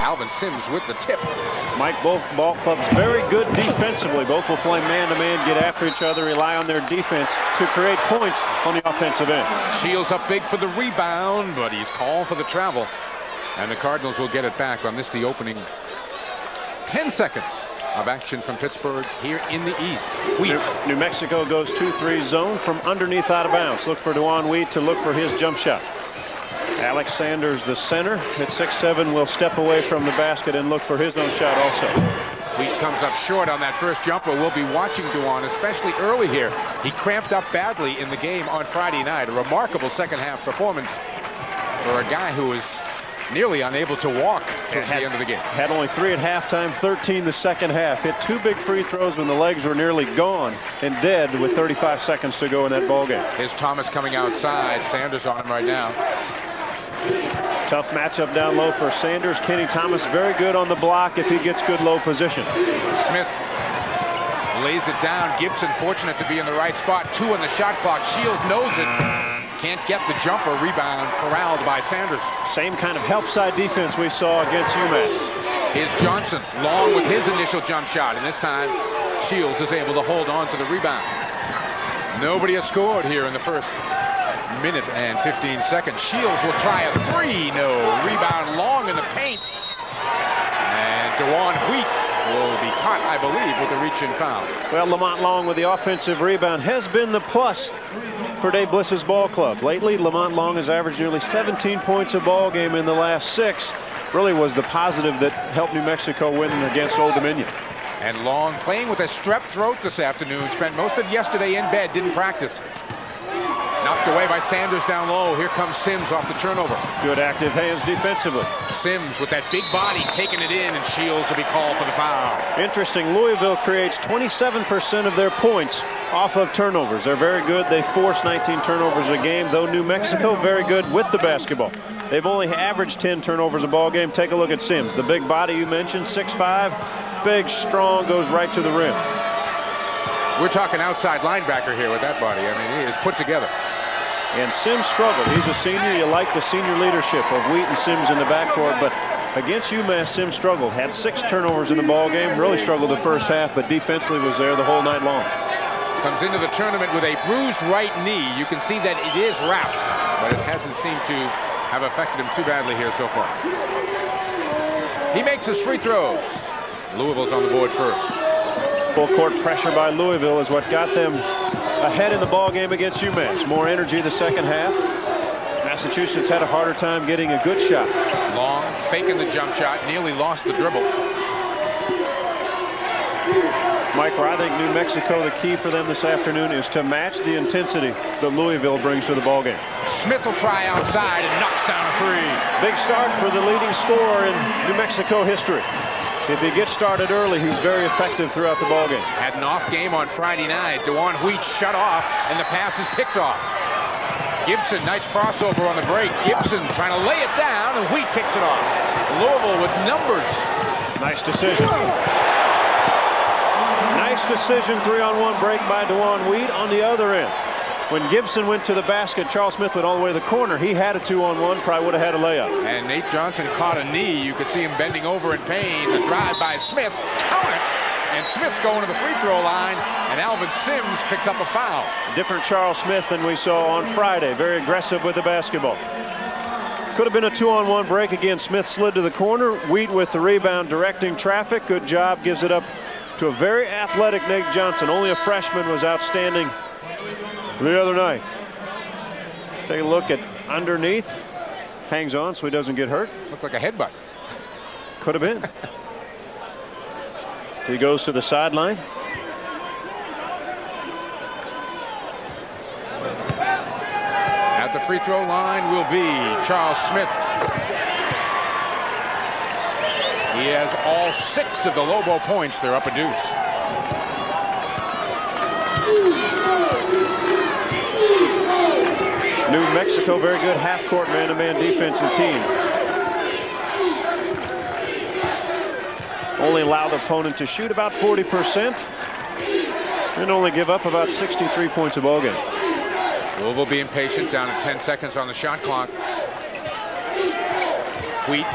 Alvin Sims with the tip. Mike, both ball clubs very good defensively. Both will play man-to-man, get after each other, rely on their defense to create points on the offensive end. Shields up big for the rebound, but he's called for the travel. And the Cardinals will get it back on this, the opening 10 seconds of action from Pittsburgh here in the East. New Mexico goes 2-3 zone from underneath out of bounds. Look for Dewan Wheat to look for his jump shot. Alex Sanders, the center, at 6'7", will step away from the basket and look for his own shot also. Wheat comes up short on that first jumper. We'll be watching Dewan, especially early here. He cramped up badly in the game on Friday night. A remarkable second half performance for a guy who was nearly unable to walk at the end of the game. Had only 3 at halftime, 13 the second half. Hit 2 big free throws when the legs were nearly gone and dead with 35 seconds to go in that ball game. Here's Thomas coming outside. Sanders on him right now. Tough matchup down low for Sanders. Kenny Thomas very good on the block if he gets good low position. Smith lays it down. Gibson fortunate to be in the right spot. 2 on the shot clock. Shields knows it. Can't get the jumper. Rebound corralled by Sanders. Same kind of help side defense we saw against UMass. Here's Johnson long with his initial jump shot, and this time Shields is able to hold on to the rebound. Nobody has scored here in the first minute and 15 seconds. Shields will try a 3. No. Rebound long in the paint. And Dewan Wheat will be caught, I believe, with a reach-in foul. Well, Lamont Long with the offensive rebound has been the plus for Dave Bliss's ball club. Lately, Lamont Long has averaged nearly 17 points a ball game in the last 6. Really was the positive that helped New Mexico win against Old Dominion. And Long playing with a strep throat this afternoon. Spent most of yesterday in bed, didn't practice. Knocked away by Sanders down low. Here comes Sims off the turnover. Good active hands defensively. Sims with that big body taking it in, and Shields will be called for the foul. Interesting, Louisville creates 27% of their points off of turnovers. They're very good. They force 19 turnovers a game, though New Mexico very good with the basketball. They've only averaged 10 turnovers a ball game. Take a look at Sims. The big body you mentioned, 6'5", big, strong, goes right to the rim. We're talking outside linebacker here with that body. I mean, he is put together. And Sims struggled. He's a senior. You like the senior leadership of Wheat and Sims in the backcourt, but against UMass, Sims struggled. Had 6 turnovers in the ball game. Really struggled the first half, but defensively was there the whole night long. Comes into the tournament with a bruised right knee. You can see that it is wrapped, but it hasn't seemed to have affected him too badly here so far. He makes his free throws. Louisville's on the board first. Full court pressure by Louisville is what got them ahead in the ball game against UMass. More energy the second half. Massachusetts had a harder time getting a good shot. Long faking the jump shot, nearly lost the dribble. Mike, I think New Mexico, the key for them this afternoon is to match the intensity that Louisville brings to the ball game. Smith will try outside and knocks down a 3. Big start for the leading scorer in New Mexico history. If he gets started early, he's very effective throughout the ballgame. Had an off game on Friday night. Dewan Wheat shut off, and the pass is picked off. Gibson, nice crossover on the break. Gibson trying to lay it down, and Wheat picks it off. Louisville with numbers. Nice decision. Nice decision, 3-on-1 break by Dewan Wheat on the other end. When Gibson went to the basket, Charles Smith went all the way to the corner. He had a 2-on-1, probably would have had a layup. And Nate Johnson caught a knee. You could see him bending over in pain. The drive by Smith, count it. And Smith's going to the free throw line, and Alvin Sims picks up a foul. Different Charles Smith than we saw on Friday. Very aggressive with the basketball. Could have been a 2-on-1 break. Again, Smith slid to the corner. Wheat with the rebound, directing traffic. Good job, gives it up to a very athletic Nate Johnson. Only a freshman was outstanding the other night. Take a look at underneath. Hangs on so he doesn't get hurt. Looked like a headbutt. Could have been. He goes to the sideline. At the free throw line will be Charles Smith. He has all 6 of the Lobo points. They're up a deuce. New Mexico, very good half-court man-to-man defensive team. Only allow the opponent to shoot about 40% and only give up about 63 points a ball game. Louisville being patient, down to 10 seconds on the shot clock. Wheat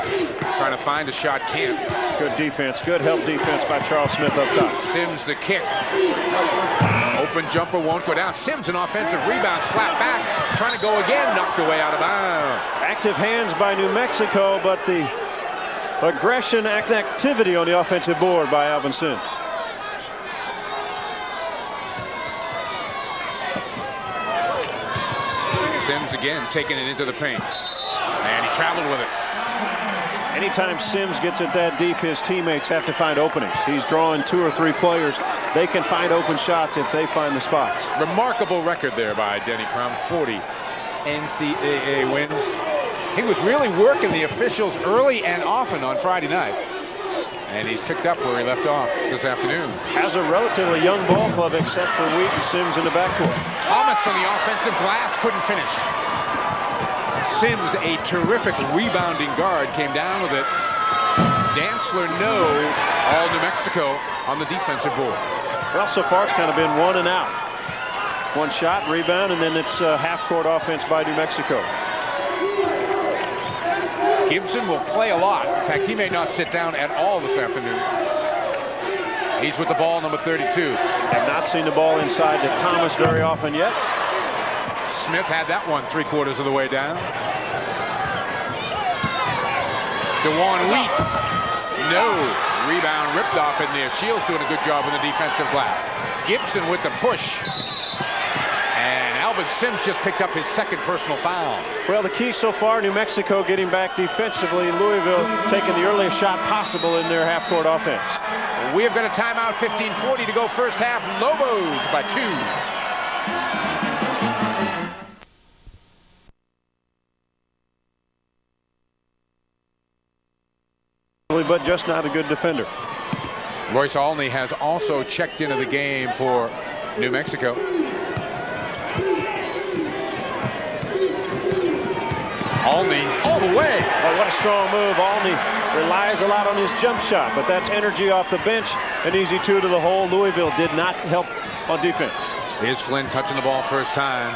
trying to find a shot, can't. Good defense, good help defense by Charles Smith up top. Sims the kick. Open jumper won't go down. Sims an offensive rebound, slap back, trying to go again, knocked away out of bounds. Active hands by New Mexico, but the aggression, activity on the offensive board by Alvin Sims. Sims again taking it into the paint. And he traveled with it. Anytime Sims gets it that deep, his teammates have to find openings. He's drawing 2 or 3 players. They can find open shots if they find the spots. Remarkable record there by Denny Crum, 40 NCAA wins. He was really working the officials early and often on Friday night. And he's picked up where he left off this afternoon. Has a relatively young ball club except for Wheat and Sims in the backcourt. Thomas on the offensive glass, couldn't finish. Sims, a terrific rebounding guard, came down with it. Dantzler, no. All New Mexico on the defensive board. Well, so far it's kind of been 1 and out. 1 shot, rebound, and then it's half-court offense by New Mexico. Gibson will play a lot. In fact, he may not sit down at all this afternoon. He's with the ball, number 32. Have not seen the ball inside to Thomas very often yet. Smith had that one 3/4 of the way down. DeJuan Wheat. No. Rebound ripped off in there. Shields doing a good job on the defensive glass. Gibson with the push. And Alvin Sims just picked up his 2nd personal foul. Well, the key so far, New Mexico getting back defensively. Louisville taking the earliest shot possible in their half-court offense. We have got a timeout, 15:40 to go first half. Lobos by 2. But just not a good defender. Royce Olney has also checked into the game for New Mexico. Olney all the way. Oh, what a strong move. Olney relies a lot on his jump shot, but that's energy off the bench. An easy 2 to the hole. Louisville did not help on defense. Here's Flynn touching the ball first time.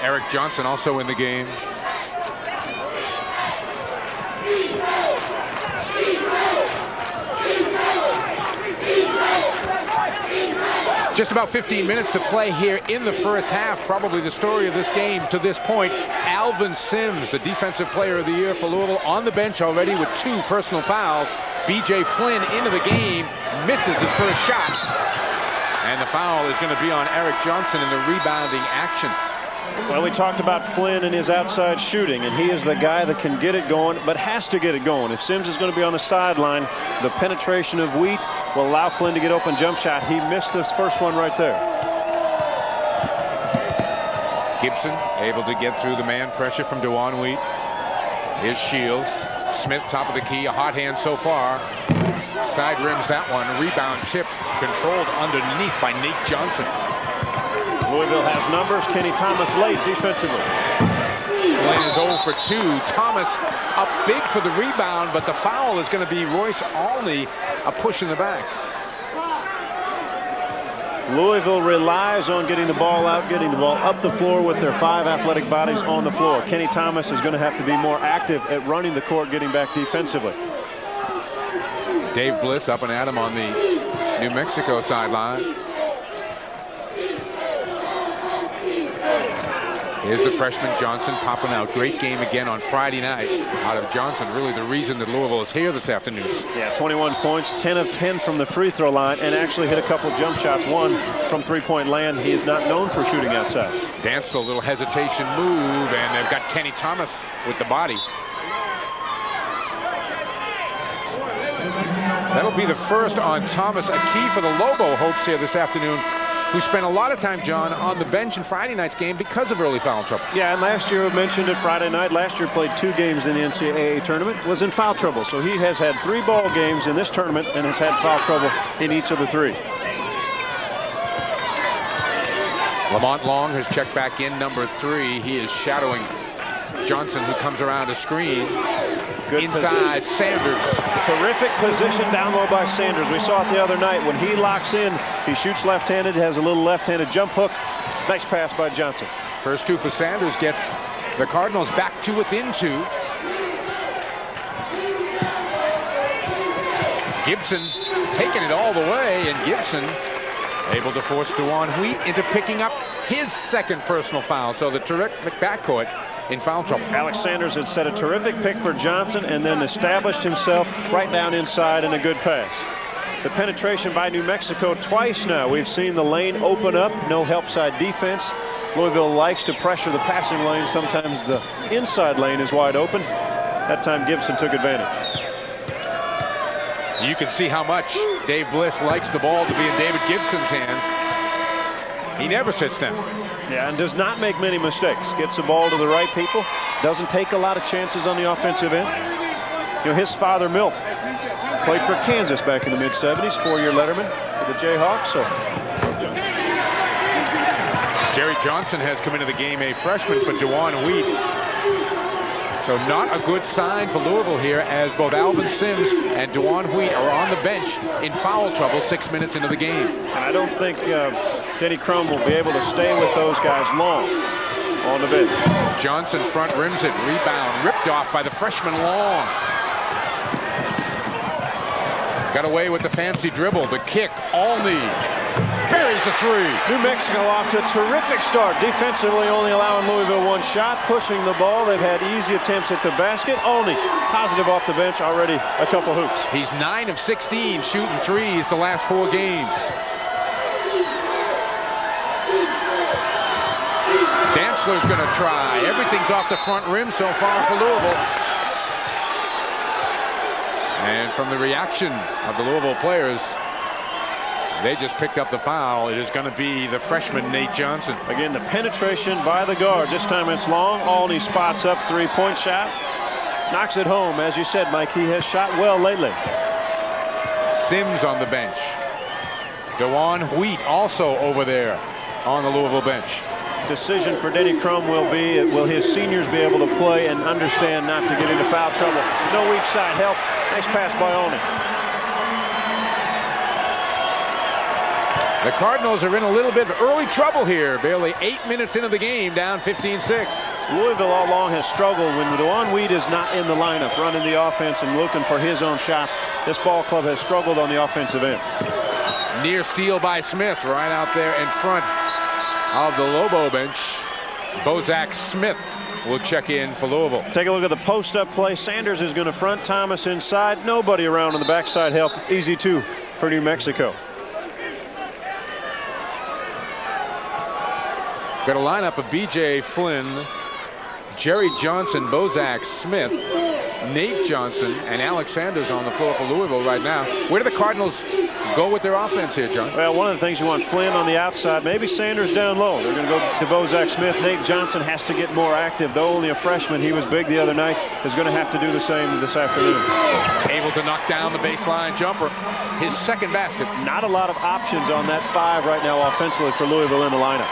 Eric Johnson also in the game. Just about 15 minutes to play here in the first half. Probably the story of this game to this point. Alvin Sims, the defensive player of the year for Louisville, on the bench already with 2 personal fouls. B.J. Flynn into the game, misses his first shot. And the foul is going to be on Eric Johnson in the rebounding action. Well, we talked about Flynn and his outside shooting, and he is the guy that can get it going, but has to get it going. If Sims is going to be on the sideline, the penetration of Wheat will allow Flynn to get open jump shot. He missed this first one right there. Gibson able to get through the man pressure from DeJuan Wheat. Here's Shields. Smith top of the key, a hot hand so far. Side rims that one. Rebound tip controlled underneath by Nate Johnson. Louisville has numbers. Kenny Thomas late defensively. Flynn is 0 for 2. Thomas up big for the rebound, but the foul is going to be Royce Olney, a push in the back. Louisville relies on getting the ball out, getting the ball up the floor with their 5 athletic bodies on the floor. Kenny Thomas is going to have to be more active at running the court, getting back defensively. Dave Bliss up and at him on the New Mexico sideline. Here's the freshman Johnson popping out. Great game again on Friday night out of Johnson. Really the reason that Louisville is here this afternoon. Yeah, 21 points, 10 of 10 from the free throw line, and actually hit a couple jump shots, 1 from 3-point land. He is not known for shooting outside. Danced a little hesitation move, and they've got Kenny Thomas with the body. That'll be the first on Thomas, a key for the Lobo hopes here this afternoon, who spent a lot of time, John, on the bench in Friday night's game because of early foul trouble. Yeah, and last year, we mentioned it Friday night, last year played 2 games in the NCAA tournament, was in foul trouble. So he has had 3 ball games in this tournament and has had foul trouble in each of the 3. Lamont Long has checked back in, number 3. He is shadowing Johnson, who comes around a screen. Good inside position. Sanders. Terrific position down low by Sanders. We saw it the other night. When he locks in, he shoots left-handed, has a little left-handed jump hook. Nice pass by Johnson. First 2 for Sanders gets the Cardinals back to within 2. Gibson taking it all the way, and Gibson able to force Dewan Wheat into picking up his second personal foul. So the terrific backcourt in foul trouble. Alex Sanders had set a terrific pick for Johnson and then established himself right down inside in a good pass. The penetration by New Mexico twice now. We've seen the lane open up, no help side defense. Louisville likes to pressure the passing lane. Sometimes the inside lane is wide open. That time Gibson took advantage. You can see how much Dave Bliss likes the ball to be in David Gibson's hands. He never sits down. Yeah, and does not make many mistakes. Gets the ball to the right people. Doesn't take a lot of chances on the offensive end. You know, his father, Milt, played for Kansas back in the mid-70s, 4-year letterman for the Jayhawks. So Jerry Johnson has come into the game a freshman for Dewan Wheat. So not a good sign for Louisville here, as both Alvin Sims and Dewan Wheat are on the bench in foul trouble 6 minutes into the game. And I don't think Denny Crum will be able to stay with those guys long on the bench. Johnson front rims it, rebound ripped off by the freshman Long. Got away with the fancy dribble, the kick, Olney buries the three. New Mexico off to a terrific start. Defensively only allowing Louisville one shot, pushing the ball. They've had easy attempts at the basket. Olney positive off the bench, already a couple hoops. He's 9 of 16 shooting threes the last 4 games. Dantzler's going to try. Everything's off the front rim so far for Louisville. And from the reaction of the Louisville players, they just picked up the foul. It is going to be the freshman Nate Johnson. Again, the penetration by the guard. This time it's Long. Olney spots up, three-point shot. Knocks it home. As you said, Mike, he has shot well lately. Sims on the bench. Dewan Wheat also over there on the Louisville bench. Decision for Denny Crum will be, will his seniors be able to play and understand not to get into foul trouble? No weak side help. Nice pass by Olney. The Cardinals are in a little bit of early trouble here. Barely 8 minutes into the game, down 15-6. Louisville all along has struggled when Dewan Wheat is not in the lineup, running the offense and looking for his own shot. This ball club has struggled on the offensive end. Near steal by Smith, right out there in front of the Lobo bench. Bozak Smith will check in for Louisville. Take a look at the post-up play. Sanders is going to front Thomas inside. Nobody around on the backside help. Easy two for New Mexico. Got a lineup of B.J. Flynn, Jerry Johnson, Bozak Smith, Nate Johnson, and Alex Sanders on the floor for Louisville right now. Where do the Cardinals go with their offense here, John? Well, one of the things you want Flynn on the outside, maybe Sanders down low. They're going to go to Bozak Smith. Nate Johnson has to get more active. Though only a freshman, he was big the other night, is going to have to do the same this afternoon. Able to knock down the baseline jumper. His second basket. Not a lot of options on that 5 right now offensively for Louisville in the lineup.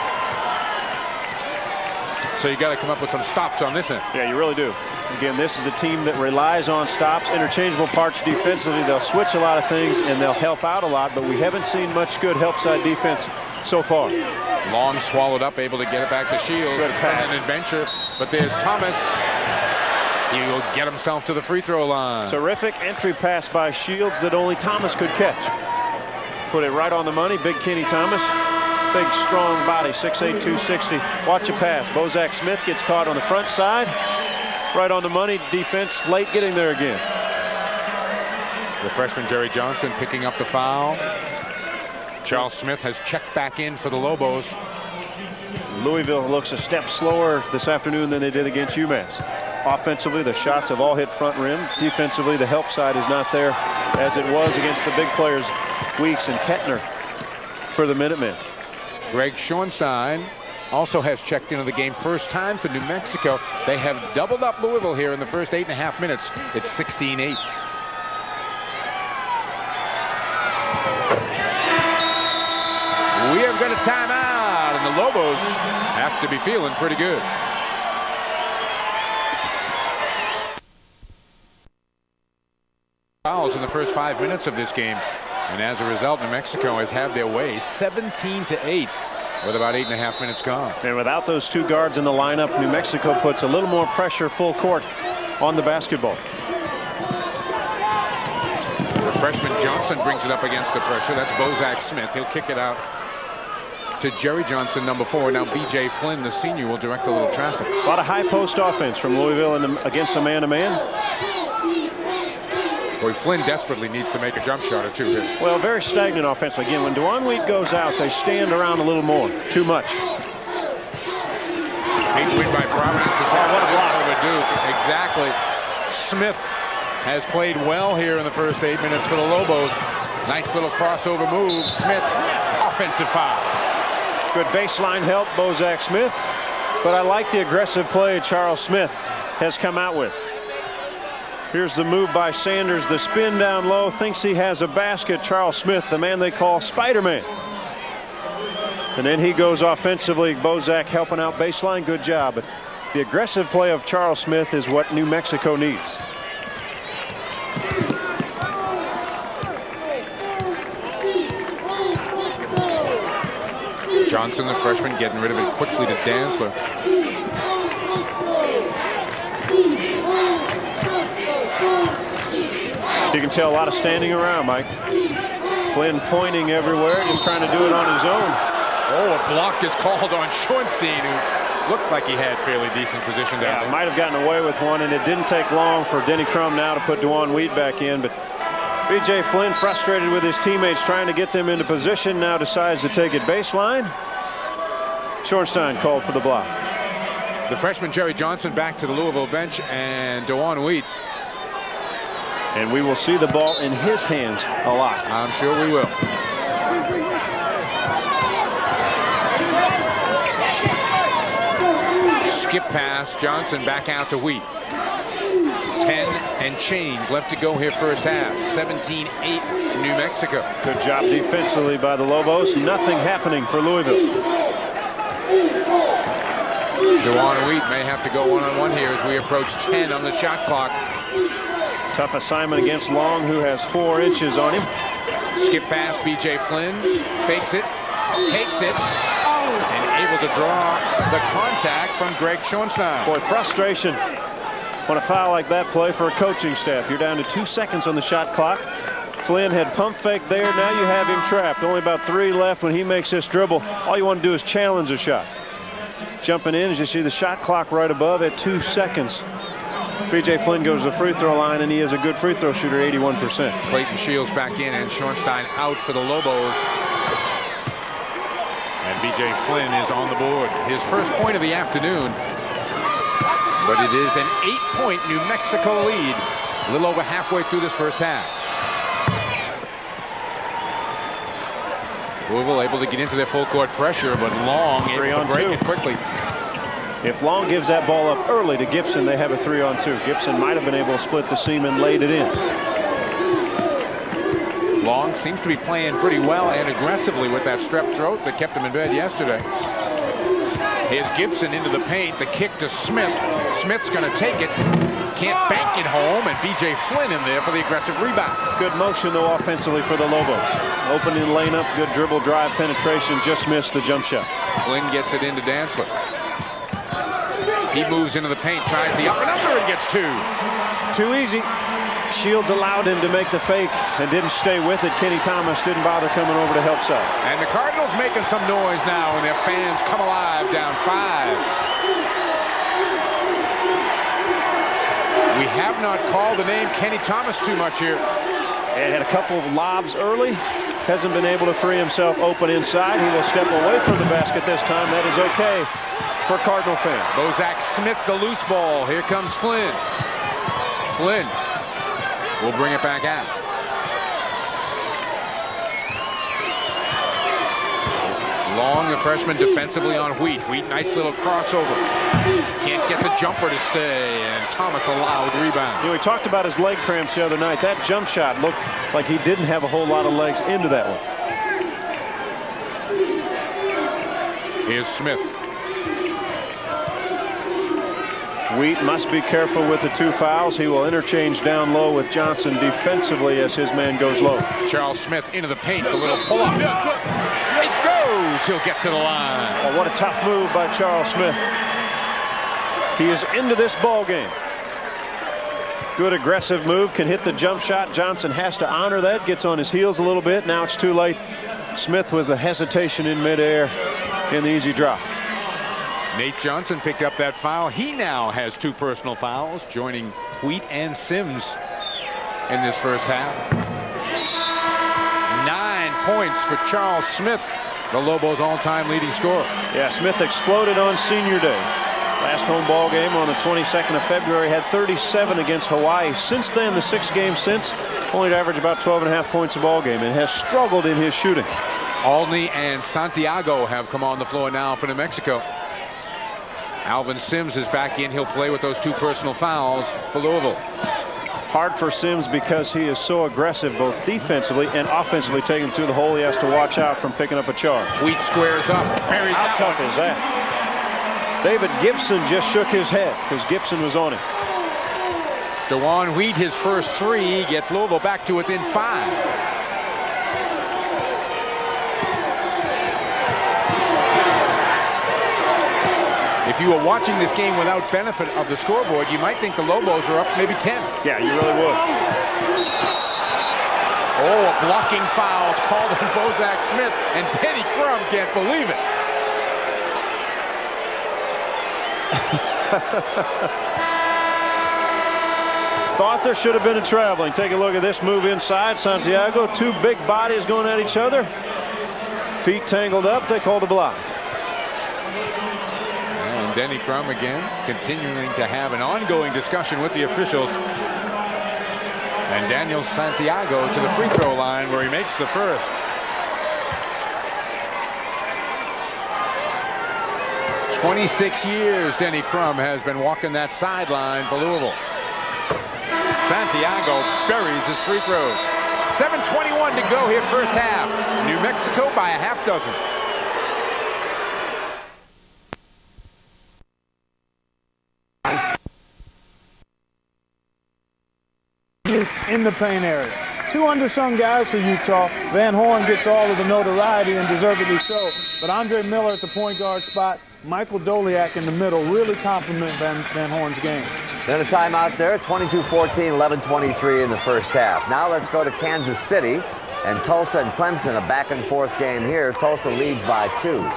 So you got to come up with some stops on this end. Yeah, you really do. Again, this is a team that relies on stops, interchangeable parts defensively. They'll switch a lot of things and they'll help out a lot, but we haven't seen much good help side defense so far. Long swallowed up, able to get it back to Shields. Good pass. An adventure, but there's Thomas. He will get himself to the free throw line. Terrific entry pass by Shields that only Thomas could catch. Put it right on the money. Big Kenny Thomas. Big, strong body, 6'8", 260. Watch a pass. Bozak Smith gets caught on the front side. Right on the money. Defense late getting there again. The freshman Jerry Johnson picking up the foul. Charles Smith has checked back in for the Lobos. Louisville looks a step slower this afternoon than they did against UMass. Offensively, the shots have all hit front rim. Defensively, the help side is not there as it was against the big players, Weeks and Kettner, for the Minutemen. Greg Schornstein also has checked into the game first time for New Mexico. They have doubled up Louisville here in the first 8.5 minutes. It's 16-8. We have got a timeout, and the Lobos have to be feeling pretty good. Fouls in the first 5 minutes of this game. And as a result, New Mexico has had their way 17-8 with about 8.5 minutes gone. And without those 2 guards in the lineup, New Mexico puts a little more pressure full court on the basketball. The Freshman Johnson brings it up against the pressure. That's Bozak Smith. He'll kick it out to Jerry Johnson, number 4. Now B.J. Flynn, the senior, will direct a little traffic. A lot of high post offense from Louisville against the man-to-man. Boy, Flynn desperately needs to make a jump shot or two here. Well, very stagnant offense. Again, when Dewan Wheat goes out, they stand around a little more. Too much. Big win by Providence this afternoon over Duke. Exactly. Smith has played well here in the first 8 minutes for the Lobos. Nice little crossover move. Smith, offensive foul. Good baseline help, Bozak Smith. But I like the aggressive play Charles Smith has come out with. Here's the move by Sanders. The spin down low. Thinks he has a basket. Charles Smith, the man they call Spider-Man. And then he goes offensively. Bozak helping out baseline. Good job. But the aggressive play of Charles Smith is what New Mexico needs. Johnson, the freshman, getting rid of it quickly to Dantzler. You can tell a lot of standing around, Mike. Flynn pointing everywhere, just trying to do it on his own. Oh, a block is called on Schoenstein, who looked like he had fairly decent position down there. Might have gotten away with one, and it didn't take long for Denny Crum now to put Dewan Wheat back in. But B.J. Flynn, frustrated with his teammates trying to get them into position, now decides to take it baseline. Schoenstein called for the block. The freshman Jerry Johnson back to the Louisville bench, and Dewan Wheat. And we will see the ball in his hands a lot. I'm sure we will. Skip pass, Johnson back out to Wheat. 10 and change left to go here first half. 17-8 New Mexico. Good job defensively by the Lobos. Nothing happening for Louisville. Dewan Wheat may have to go one-on-one here as we approach 10 on the shot clock. Tough assignment against Long, who has 4 inches on him. Skip pass, B.J. Flynn fakes it, takes it, and able to draw the contact from Greg Schoenstein. Boy, frustration on a foul like that play for a coaching staff. You're down to 2 seconds on the shot clock. Flynn had pump fake there. Now you have him trapped. Only about 3 left when he makes this dribble. All you want to do is challenge a shot. Jumping in, as you see the shot clock right above at 2 seconds. B.J. Flynn goes to the free throw line, and he is a good free throw shooter, 81%. Clayton Shields back in, and Schoenstein out for the Lobos. And B.J. Flynn is on the board. His first point of the afternoon. But it is an 8-point New Mexico lead. A little over halfway through this first half. Louisville able to get into their full court pressure, but Long able to break it quickly. If Long gives that ball up early to Gibson, they have a 3-on-2. Gibson might have been able to split the seam and laid it in. Long seems to be playing pretty well and aggressively with that strep throat that kept him in bed yesterday. Here's Gibson into the paint. The kick to Smith. Smith's going to take it. Can't bank it home, and B.J. Flynn in there for the aggressive rebound. Good motion, though, offensively for the Lobos. Opening lane up, good dribble drive penetration, just missed the jump shot. Flynn gets it into Dantzler. He moves into the paint, tries the up and under, and gets 2. Too easy. Shields allowed him to make the fake and didn't stay with it. Kenny Thomas didn't bother coming over to help side. And the Cardinals making some noise now, and their fans come alive, down 5. We have not called the name Kenny Thomas too much here. And had a couple of lobs early. Hasn't been able to free himself open inside. He will step away from the basket this time. That is okay for Cardinal fans. Bozak Smith, the loose ball. Here comes Flynn. Flynn will bring it back out. Long, the freshman, defensively on Wheat. Wheat, nice little crossover. Can't get the jumper to stay, and Thomas allowed rebound. You know, we talked about his leg cramps the other night. That jump shot looked like he didn't have a whole lot of legs into that one. Here's Smith. Wheat must be careful with the 2 fouls. He will interchange down low with Johnson defensively as his man goes low. Charles Smith into the paint, a little pull-up. It goes. He'll get to the line. Oh, what a tough move by Charles Smith. He is into this ball game. Good aggressive move, can hit the jump shot. Johnson has to honor that, gets on his heels a little bit. Now it's too late. Smith was a hesitation in midair in the easy drop. Nate Johnson picked up that foul. He now has 2 personal fouls, joining Wheat and Sims in this first half. 9 points for Charles Smith, the Lobos' all-time leading scorer. Yeah, Smith exploded on senior day. Last home ball game on the 22nd of February, had 37 against Hawaii. Since then, the 6 games since, only to average about 12.5 points a ball game, and has struggled in his shooting. Alney and Santiago have come on the floor now for New Mexico. Alvin Sims is back in. He'll play with those 2 personal fouls for Louisville. Hard for Sims because he is so aggressive both defensively and offensively. Taking him to the hole, he has to watch out from picking up a charge. Wheat squares up. How tough is that? David Gibson just shook his head because Gibson was on him. DeJuan Wheat, his first 3, gets Louisville back to within 5. If you were watching this game without benefit of the scoreboard, you might think the Lobos are up maybe 10. Yeah, you really would. Oh, a blocking foul called on Bozak Smith, and Denny Crum can't believe it. Thought there should have been a traveling. Take a look at this move inside. Santiago, 2 big bodies going at each other. Feet tangled up. They called a block. And Denny Crum again continuing to have an ongoing discussion with the officials. And Daniel Santiago to the free throw line where he makes the first. "26 years Denny Crum has been walking that sideline for Louisville. Santiago buries his free throws. 7:21 to go here first half. New Mexico by a half dozen. In the paint area. 2 undersung guys for Utah. Van Horn gets all of the notoriety, and deservedly so. But Andre Miller at the point guard spot, Michael Doliak in the middle really complement Van Horn's game. Then a timeout there, 22-14, 11-23 in the first half. Now let's go to Kansas City, and Tulsa and Clemson, a back-and-forth game here. Tulsa leads by 2.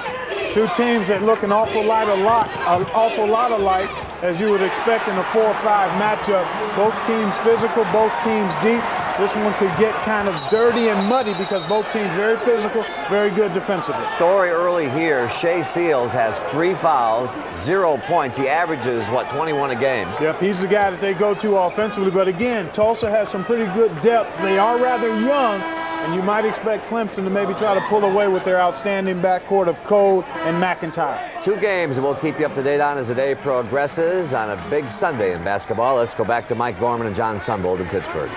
2 teams that look an awful lot alike, as you would expect in a 4-5 matchup. Both teams physical, both teams deep. This one could get kind of dirty and muddy because both teams very physical, very good defensively. Story early here, Shea Seals has 3 fouls, 0 points. He averages, what, 21 a game? Yep, he's the guy that they go to offensively. But again, Tulsa has some pretty good depth. They are rather young, and you might expect Clemson to maybe try to pull away with their outstanding backcourt of Cole and McIntyre. 2 games we'll keep you up to date on as the day progresses on a big Sunday in basketball. Let's go back to Mike Gorman and John Sumbold in Pittsburgh.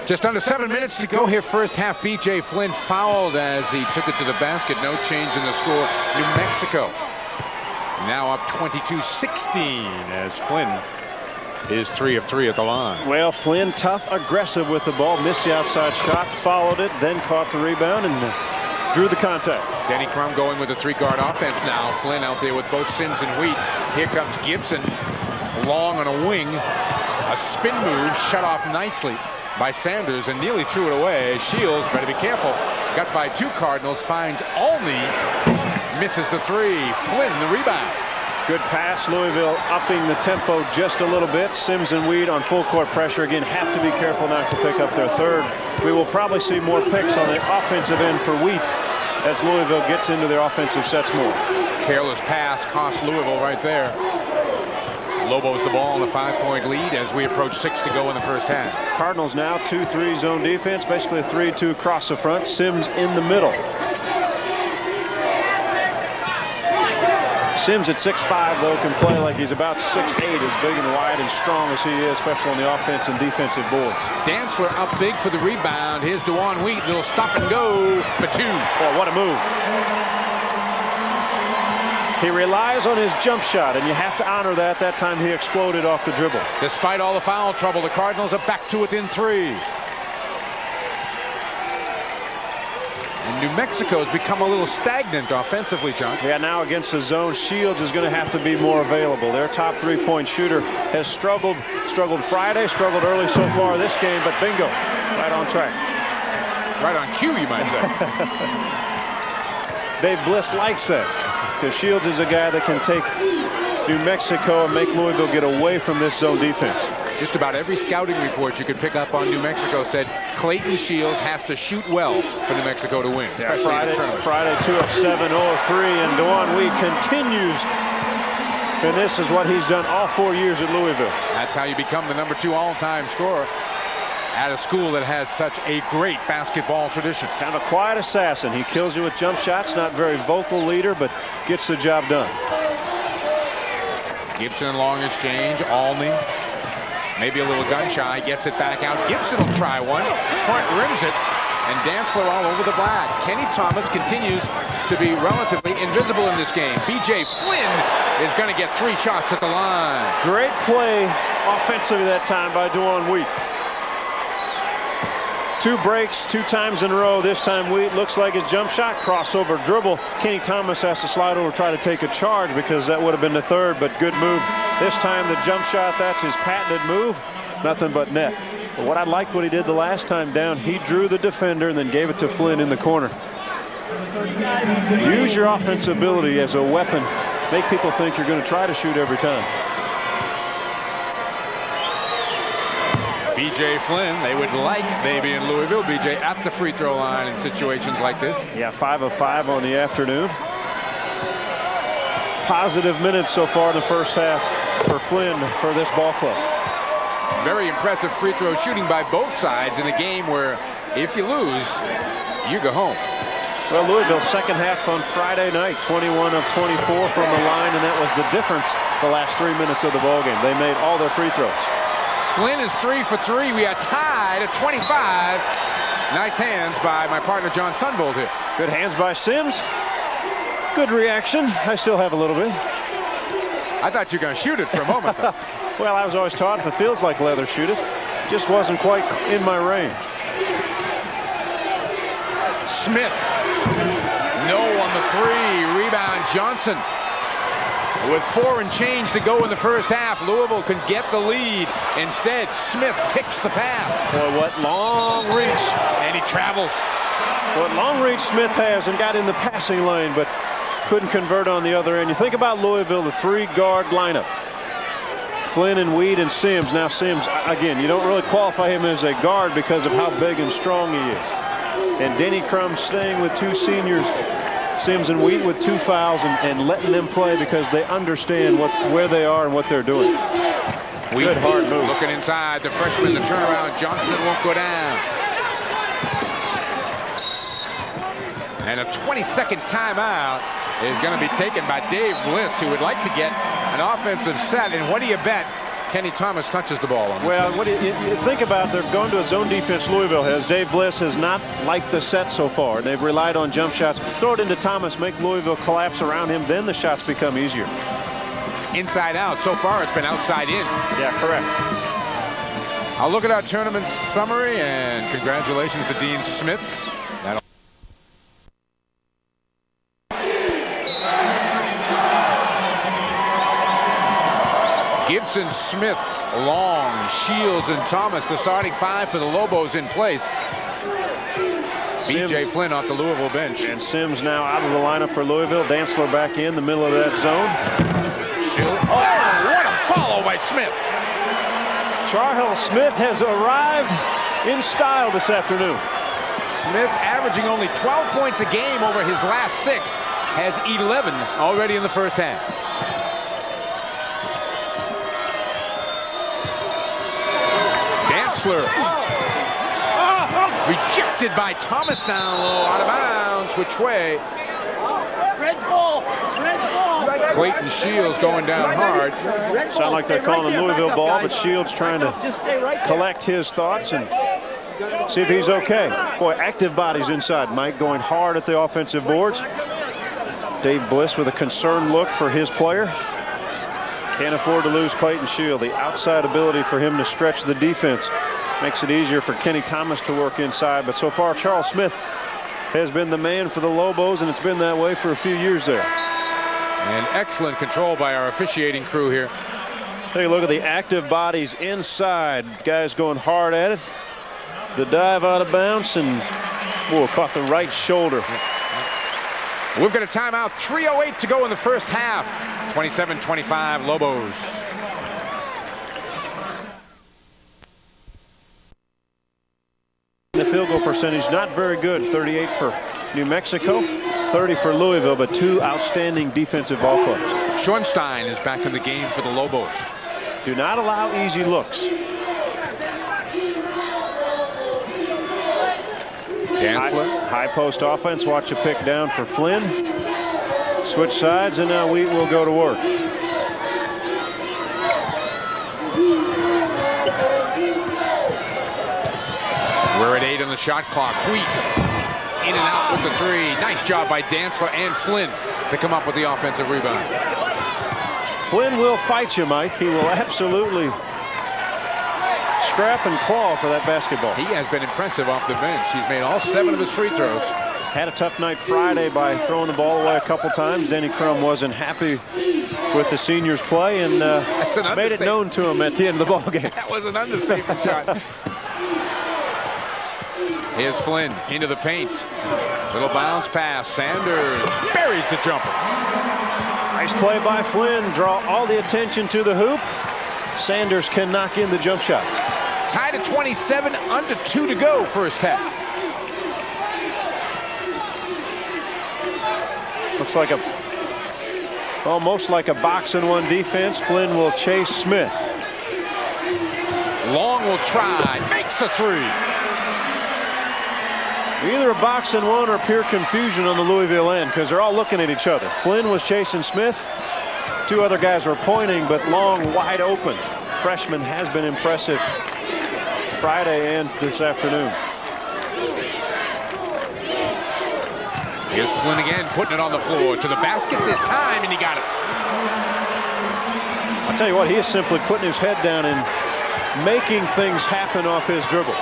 Just under 7 minutes to go here first half. B.J. Flynn fouled as he took it to the basket. No change in the score. New Mexico now up 22-16 as Flynn is 3 of 3 at the line. Well, Flynn tough, aggressive with the ball. Missed the outside shot, followed it, then caught the rebound and drew the contact. Denny Crum going with a 3-guard offense now. Flynn out there with both Sims and Wheat. Here comes Gibson, long on a wing. A spin move shut off nicely by Sanders and nearly threw it away. Shields, better be careful. Got by 2 Cardinals, finds Alney, misses the 3. Flynn the rebound. Good pass. Louisville upping the tempo just a little bit. Sims and Weed on full court pressure again. Have to be careful not to pick up their 3rd. We will probably see more picks on the offensive end for Wheat as Louisville gets into their offensive sets more. Careless pass cost Louisville right there. Lobos the ball in a 5-point lead as we approach 6 to go in the first half. Cardinals now 2-3 zone defense, basically a 3-2 across the front. Sims in the middle. Sims at 6'5", though, can play like he's about 6'8", as big and wide and strong as he is, especially on the offense and defensive boards. Dantzler up big for the rebound. Here's DeJuan Wheat, little stop and go for 2. Oh, what a move. He relies on his jump shot, and you have to honor that. That time he exploded off the dribble. Despite all the foul trouble, the Cardinals are back to within 3. And New Mexico's become a little stagnant offensively, John. Yeah, now against the zone, Shields is going to have to be more available. Their top three-point shooter has struggled Friday, struggled early so far this game, but bingo, right on track. Right on cue, you might say. Dave Bliss likes that, because Shields is a guy that can take New Mexico and make Louisville get away from this zone defense. Just about every scouting report you could pick up on New Mexico said Clayton Shields has to shoot well for New Mexico to win. Yeah, Friday 2 of 7, 0 of 3, and DeJuan Weed continues. And this is what he's done all 4 years at Louisville. That's how you become the #2 all-time scorer at a school that has such a great basketball tradition. Kind of a quiet assassin. He kills you with jump shots. Not very vocal leader, but gets the job done. Gibson long exchange. Alney. Maybe a little gun shy, gets it back out. Gibson will try one, front rims it, and Dantzler all over the black. Kenny Thomas continues to be relatively invisible in this game. B.J. Flynn is going to get 3 shots at the line. Great play offensively that time by DeJuan Wheat. 2 breaks, 2 times in a row. This time Wheat looks like his jump shot, crossover dribble. Kenny Thomas has to slide over, try to take a charge because that would have been the 3rd, but good move. This time the jump shot, that's his patented move. Nothing but net. But what I liked what he did the last time down, he drew the defender and then gave it to Flynn in the corner. Use your offensive ability as a weapon. Make people think you're going to try to shoot every time. B.J. Flynn, they would like maybe in Louisville. B.J. at the free throw line in situations like this. Yeah, 5 of 5 on the afternoon. Positive minutes so far in the first half for Flynn for this ball club. Very impressive free throw shooting by both sides in a game where if you lose, you go home. Well, Louisville's second half on Friday night, 21 of 24 from the line, and that was the difference the last 3 minutes of the ball game. They made all their free throws. Flynn is 3 for 3. We are tied at 25. Nice hands by my partner John Sunbolt here. Good hands by Sims. Good reaction. I still have a little bit. I thought you were going to shoot it for a moment, though. Well, I was always taught if it feels like leather, shoot it. Just wasn't quite in my range. Smith. No on the 3. Rebound Johnson. With 4 and change to go in the first half, Louisville can get the lead. Instead, Smith picks the pass. Boy, what long reach. And he travels. What long reach Smith has and got in the passing lane, but couldn't convert on the other end. You think about Louisville, the 3-guard lineup. Flynn and Weed and Sims. Now Sims, again, you don't really qualify him as a guard because of how big and strong he is. And Denny Crum staying with 2 seniors, Sims and Weed with 2 fouls and letting them play because they understand where they are and what they're doing. Good hard move. Looking inside, the freshman, the turnaround. Johnson won't go down. And a 20-second timeout is going to be taken by Dave Bliss, who would like to get an offensive set. And what do you bet Kenny Thomas touches the ball on? Well, what do you think about? They're going to a zone defense. Louisville has. Dave Bliss has not liked the set so far. They've relied on jump shots. Throw it into Thomas, make Louisville collapse around him. Then the shots become easier. Inside out. So far, it's been outside in. Yeah, correct. I'll look at our tournament summary, and congratulations to Dean Smith. Gibson, Smith, Long, Shields, and Thomas, the starting 5 for the Lobos in place. B.J. Flynn off the Louisville bench. And Sims now out of the lineup for Louisville. Dantzler back in the middle of that zone. Oh, what a follow by Smith. Charles Smith has arrived in style this afternoon. Smith averaging only 12 points a game over his last 6. Has 11 already in the first half. Rejected by Thomas down low, out of bounds. Which way? Clayton Shields going down hard. Sound like they're calling a Louisville ball, but Shields trying to collect his thoughts and see if he's okay. Boy, active bodies inside. Mike going hard at the offensive boards. Dave Bliss with a concerned look for his player. Can't afford to lose Clayton Shields. The outside ability for him to stretch the defense makes it easier for Kenny Thomas to work inside. But so far, Charles Smith has been the man for the Lobos, and it's been that way for a few years there. And excellent control by our officiating crew here. Take a look at the active bodies inside. Guys going hard at it. The dive out of bounds, and caught the right shoulder. We've got a timeout. 3:08 to go in the first half. 27-25 Lobos. The field goal percentage not very good. 38 for New Mexico, 30 for Louisville, but two outstanding defensive ball clubs. Schornstein is back in the game for the Lobos. Do not allow easy looks. High post offense. Watch a pick down for Flynn. Switch sides, and now Wheat will go to work. We're at 8 on the shot clock. Wheat in and out with the three. Nice job by Dantzler and Flynn to come up with the offensive rebound. Flynn will fight you, Mike. He will absolutely scrap and claw for that basketball. He has been impressive off the bench. He's made all 7 of his free throws. Had a tough night Friday by throwing the ball away a couple times. Denny Crum wasn't happy with the seniors' play, and made it known to him at the end of the ball game. That was an understatement shot. Here's Flynn into the paint. Little bounce pass. Sanders buries the jumper. Nice play by Flynn. Draw all the attention to the hoop. Sanders can knock in the jump shots. Tied at 27, under 2 to go first half. Looks like almost like a box-and-one defense. Flynn will chase Smith. Long will try. Makes a three. Either a box-and-one or pure confusion on the Louisville end, because they're all looking at each other. Flynn was chasing Smith. Two other guys were pointing, but Long wide open. Freshman has been impressive Friday and this afternoon. Here's Flynn again, putting it on the floor. To the basket this time, and he got it. I'll tell you what, he is simply putting his head down and making things happen off his dribble.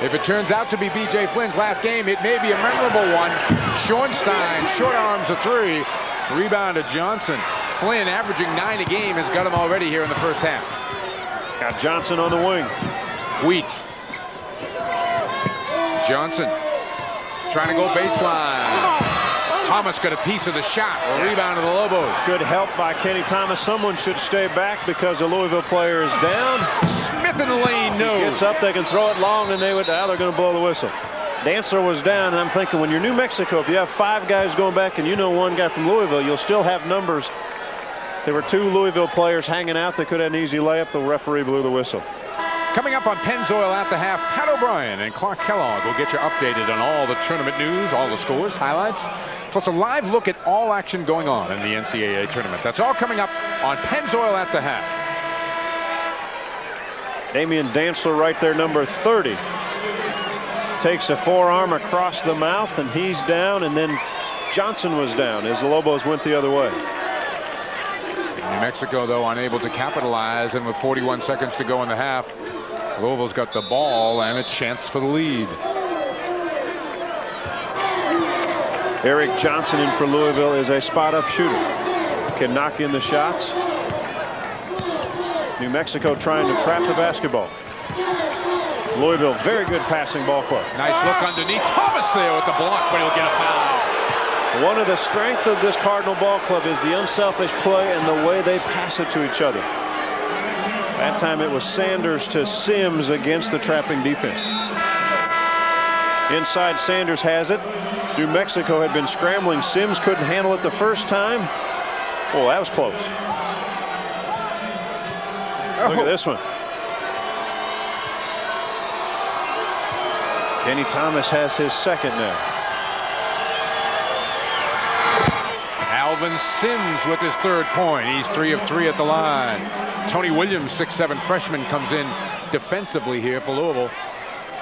If it turns out to be B.J. Flynn's last game, it may be a memorable one. Schornstein short arms a three. Rebound to Johnson. Flynn, averaging 9 a game, has got him already here in the first half. Got Johnson on the wing. Wheat. Johnson trying to go baseline. Thomas got a piece of the shot. A rebound to the Lobos. Good help by Kenny Thomas. Someone should stay back because the Louisville player is down. Smith in the lane, no. Gets up, they can throw it long, and they're going to blow the whistle. Dantzler was down, and I'm thinking when you're New Mexico, if you have 5 guys going back and you know 1 guy from Louisville, you'll still have numbers. There were 2 Louisville players hanging out that could have an easy layup. The referee blew the whistle. Coming up on Pennzoil at the half, Pat O'Brien and Clark Kellogg will get you updated on all the tournament news, all the scores, highlights, plus a live look at all action going on in the NCAA tournament. That's all coming up on Pennzoil at the half. Damian Dantzler right there, number 30. Takes a forearm across the mouth, and he's down, and then Johnson was down as the Lobos went the other way. New Mexico, though, unable to capitalize, and with 41 seconds to go in the half, Louisville's got the ball and a chance for the lead. Eric Johnson in for Louisville is a spot-up shooter. Can knock in the shots. New Mexico trying to trap the basketball. Louisville, very good passing ball club. Nice look underneath. Thomas there with the block, but he'll get a foul. One of the strengths of this Cardinal ball club is the unselfish play and the way they pass it to each other. That time it was Sanders to Sims against the trapping defense. Inside, Sanders has it. New Mexico had been scrambling. Sims couldn't handle it the first time. Oh, that was close. Look at this one. Kenny Thomas has his second now. Alvin Sims with his 3rd point. He's 3 of 3 at the line. Tony Williams, 6'7" freshman, comes in defensively here for Louisville.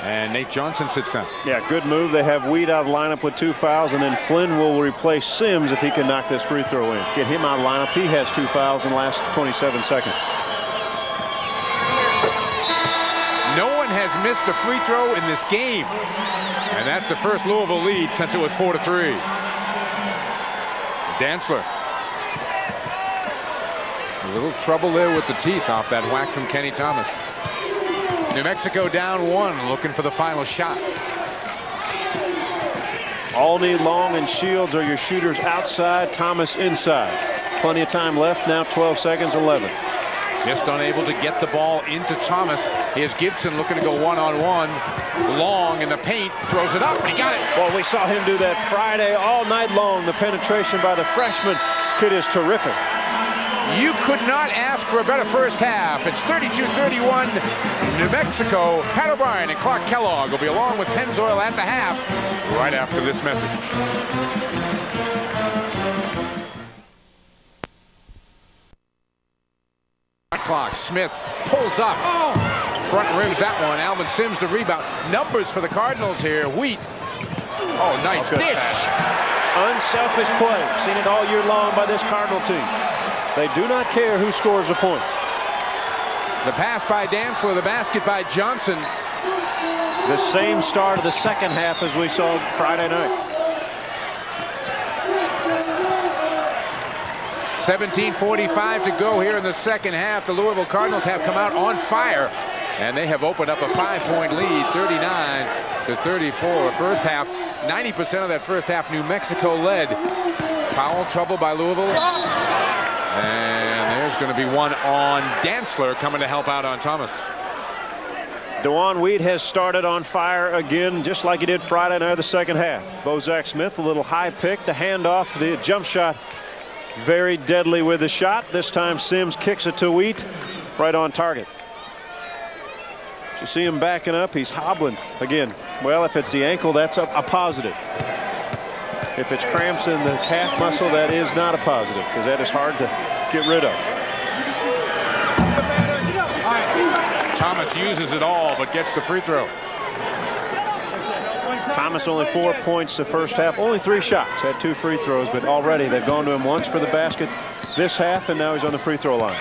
And Nate Johnson sits down. Yeah, good move. They have Weed out of the lineup with 2 fouls, and then Flynn will replace Sims if he can knock this free throw in. Get him out of the lineup. He has 2 fouls in the last 27 seconds. No one has missed a free throw in this game. And that's the first Louisville lead since it was 4-3. Dantzler. A little trouble there with the teeth off that whack from Kenny Thomas. New Mexico down 1, looking for the final shot. Alney, Long, and Shields are your shooters outside. Thomas inside. Plenty of time left now. 12 seconds, 11. Just unable to get the ball into Thomas. Here's Gibson looking to go one-on-one. Long in the paint, throws it up, and he got it. Well, we saw him do that Friday all night long. The penetration by the freshman kid is terrific. You could not ask for a better first half. It's 32-31, New Mexico. Pat O'Brien and Clark Kellogg will be along with Pennzoil at the half right after this message. Clock. Smith pulls up. Front rims that one. Alvin Sims the rebound. Numbers for the Cardinals here. Wheat. Oh, nice dish. Unselfish play. Seen it all year long by this Cardinal team. They do not care who scores the points. The pass by Dantzler, the basket by Johnson. The same start of the second half as we saw Friday night. 17:45 to go here in the second half. The Louisville Cardinals have come out on fire, and they have opened up a 5-point lead, 39-34. First half, 90% of that first half, New Mexico led. Foul trouble by Louisville. And there's going to be one on Dantzler coming to help out on Thomas. DeJuan Wheat has started on fire again, just like he did Friday night of the second half. Bozak Smith, a little high pick, the handoff, the jump shot. Very deadly with the shot. This time Sims kicks it to Wheat, right on target. You see him backing up. He's hobbling again. Well, if it's the ankle, that's a positive. If it's cramps in the calf muscle, that is not a positive, because that is hard to get rid of. Thomas uses it all, but gets the free throw. Thomas only 4 points the first half, only 3 shots, had 2 free throws, but already they've gone to him once for the basket this half, and now he's on the free throw line.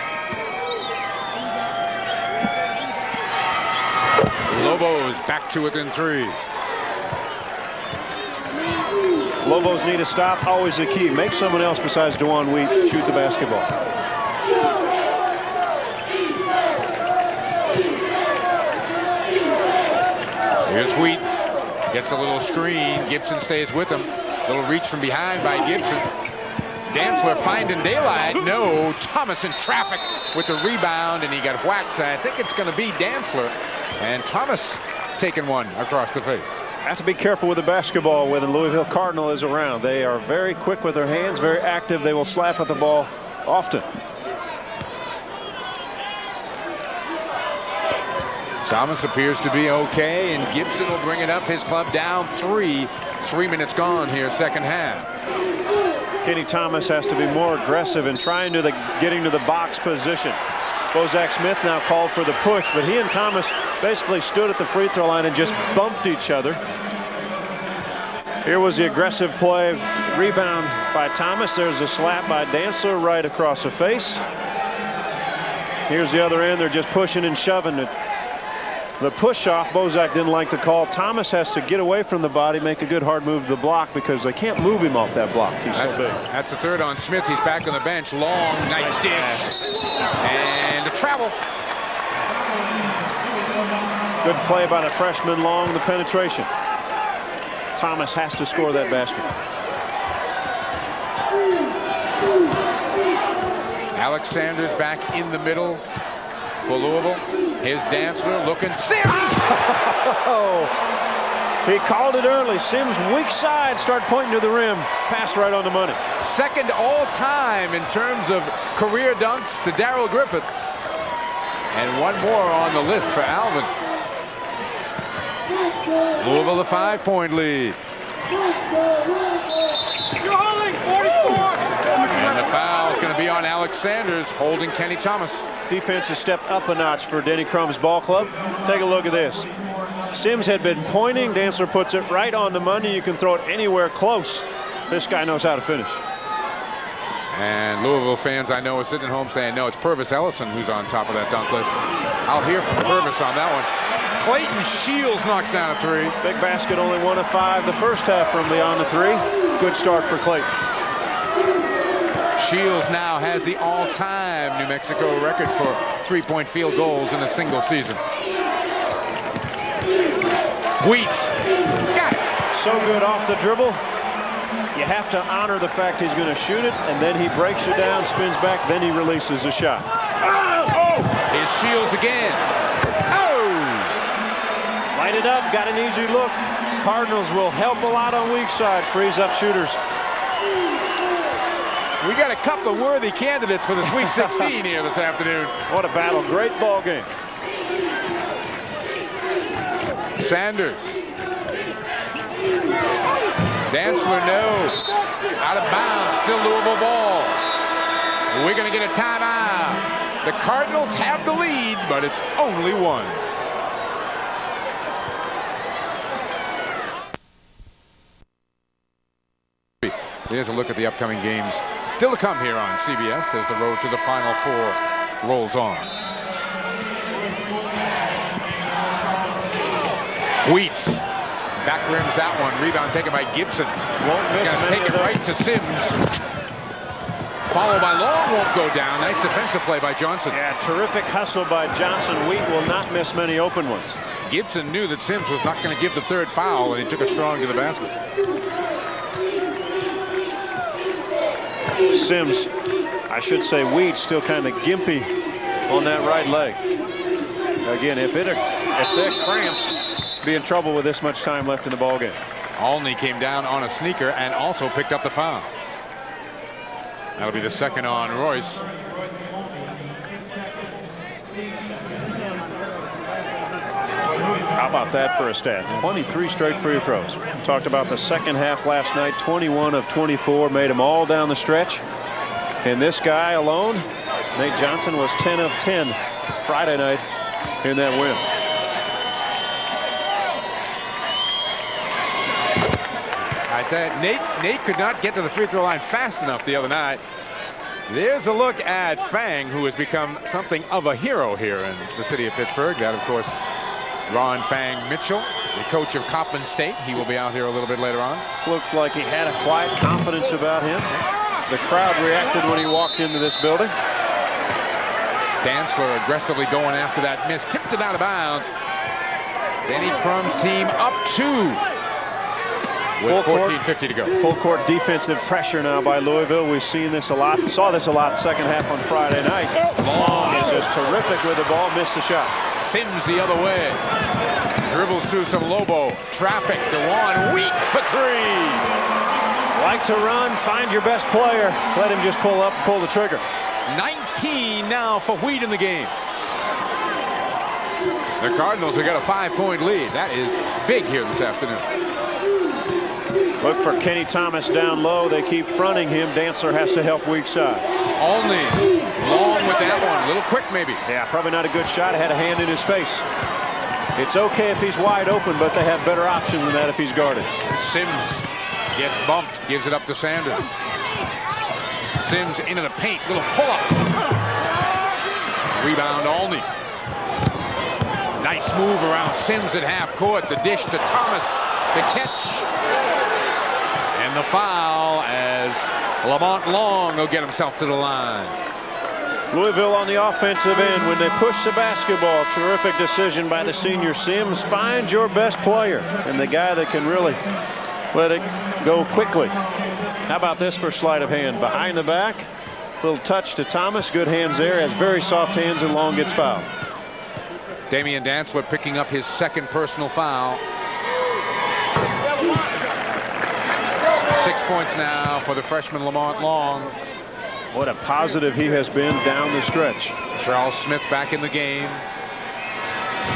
Lobos back to within 3. Lobos need a stop, always the key. Make someone else besides DeJuan Wheat shoot the basketball. Here's Wheat. Gets a little screen. Gibson stays with him. Little reach from behind by Gibson. Dantzler finding daylight. No. Thomas in traffic with the rebound, and he got whacked. I think it's going to be Dantzler. And Thomas taking one across the face. Have to be careful with the basketball when the Louisville Cardinal is around. They are very quick with their hands, very active. They will slap at the ball often. Thomas appears to be okay, and Gibson will bring it up. His club down 3. 3 minutes gone here, second half. Kenny Thomas has to be more aggressive in trying to getting to the box position. Bozak Smith now called for the push, but he and Thomas basically stood at the free throw line and just bumped each other. Here was the aggressive play. Rebound by Thomas. There's a slap by Dantzler right across the face. Here's the other end. They're just pushing and shoving it. The push-off, Bozak didn't like the call. Thomas has to get away from the body, make a good hard move to the block, because they can't move him off that block. He's so big. That's the third on Smith. He's back on the bench. Long, nice dish. And the travel. Good play by the freshman Long, the penetration. Thomas has to score that basket. Alex Sanders back in the middle for Louisville. Here's Dantzler looking. Sims! He called it early. Sims weak side, start pointing to the rim. Pass right on the money. Second all time in terms of career dunks to Darrell Griffith. And one more on the list for Alvin. Louisville a 5-point lead. You're holding 44. And the foul is going to be on Alex Sanders, holding Kenny Thomas. Defense has stepped up a notch for Denny Crum's ball club. Take a look at this. Sims had been pointing. Dantzler puts it right on the money. You can throw it anywhere close. This guy knows how to finish. And Louisville fans I know are sitting at home saying, no, it's Purvis Ellison who's on top of that dunk list. I'll hear from Purvis on that one. Clayton Shields knocks down a three. Big basket, only 1 of 5 the first half from beyond the three. Good start for Clayton. Shields now has the all-time New Mexico record for three-point field goals in a single season. Wheat. Got it. So good off the dribble. You have to honor the fact he's going to shoot it, and then he breaks you down, spins back, then he releases the shot. Here's Shields again. Oh! Light it up, got an easy look. Cardinals will help a lot on weak side, frees up shooters. We got a couple of worthy candidates for the Sweet 16 here this afternoon. What a battle, great ball game. Sanders. Dantzler, no. Out of bounds, still Louisville ball. We're going to get a timeout. The Cardinals have the lead, but it's only one. Here's a look at the upcoming games still to come here on CBS as the road to the Final Four rolls on. Wheat back rims that one. Rebound taken by Gibson. Won't miss. Gonna take it right to Sims. Followed by Long, won't go down. Nice defensive play by Johnson. Yeah, terrific hustle by Johnson. Wheat will not miss many open ones. Gibson knew that Sims was not going to give the third foul, and he took a strong to the basket. Sims, I should say Wheat, still kind of gimpy on that right leg. Again, if they're cramped, be in trouble with this much time left in the ball game. Olney came down on a sneaker and also picked up the foul. That'll be the second on Royce. How about that for a stat? 23 straight free throws. We talked about the second half last night. 21 of 24, made them all down the stretch. And this guy alone, Nate Johnson, was 10 of 10 Friday night in that win. Nate could not get to the free throw line fast enough the other night. There's a look at Fang, who has become something of a hero here in the city of Pittsburgh. That, of course, Ron Fang Mitchell, the coach of Coppin State. He will be out here a little bit later on. Looked like he had a quiet confidence about him. The crowd reacted when he walked into this building. Dantzler aggressively going after that miss. Tipped it out of bounds. Benny Crum's team up 2. With 14:50 to go. Full court defensive pressure now by Louisville. We've seen this a lot. Saw this a lot second half on Friday night. Long is just terrific with the ball. Missed the shot. Sims the other way. Dribbles through some Lobo. Traffic. DeJuan weak for 3. Like to run. Find your best player. Let him just pull up and pull the trigger. 19 now for Wheat in the game. The Cardinals have got a 5-point lead. That is big here this afternoon. Look for Kenny Thomas down low. They keep fronting him. Dantzler has to help weak side. Olney long with that one. A little quick maybe. Yeah, probably not a good shot. Had a hand in his face. It's okay if he's wide open, but they have better options than that if he's guarded. Sims gets bumped. Gives it up to Sanders. Sims into the paint. Little pull-up. Rebound Olney. Nice move around Sims at half court. The dish to Thomas. The catch. And the foul as Lamont Long will get himself to the line. Louisville on the offensive end when they push the basketball. Terrific decision by the senior Sims. Find your best player and the guy that can really let it go quickly. How about this for sleight of hand? Behind the back. Little touch to Thomas. Good hands there. Has very soft hands and Long gets fouled. Damian Dantzler picking up his second personal foul. 6 points now for the freshman Lamont Long. What a positive he has been down the stretch. Charles Smith back in the game.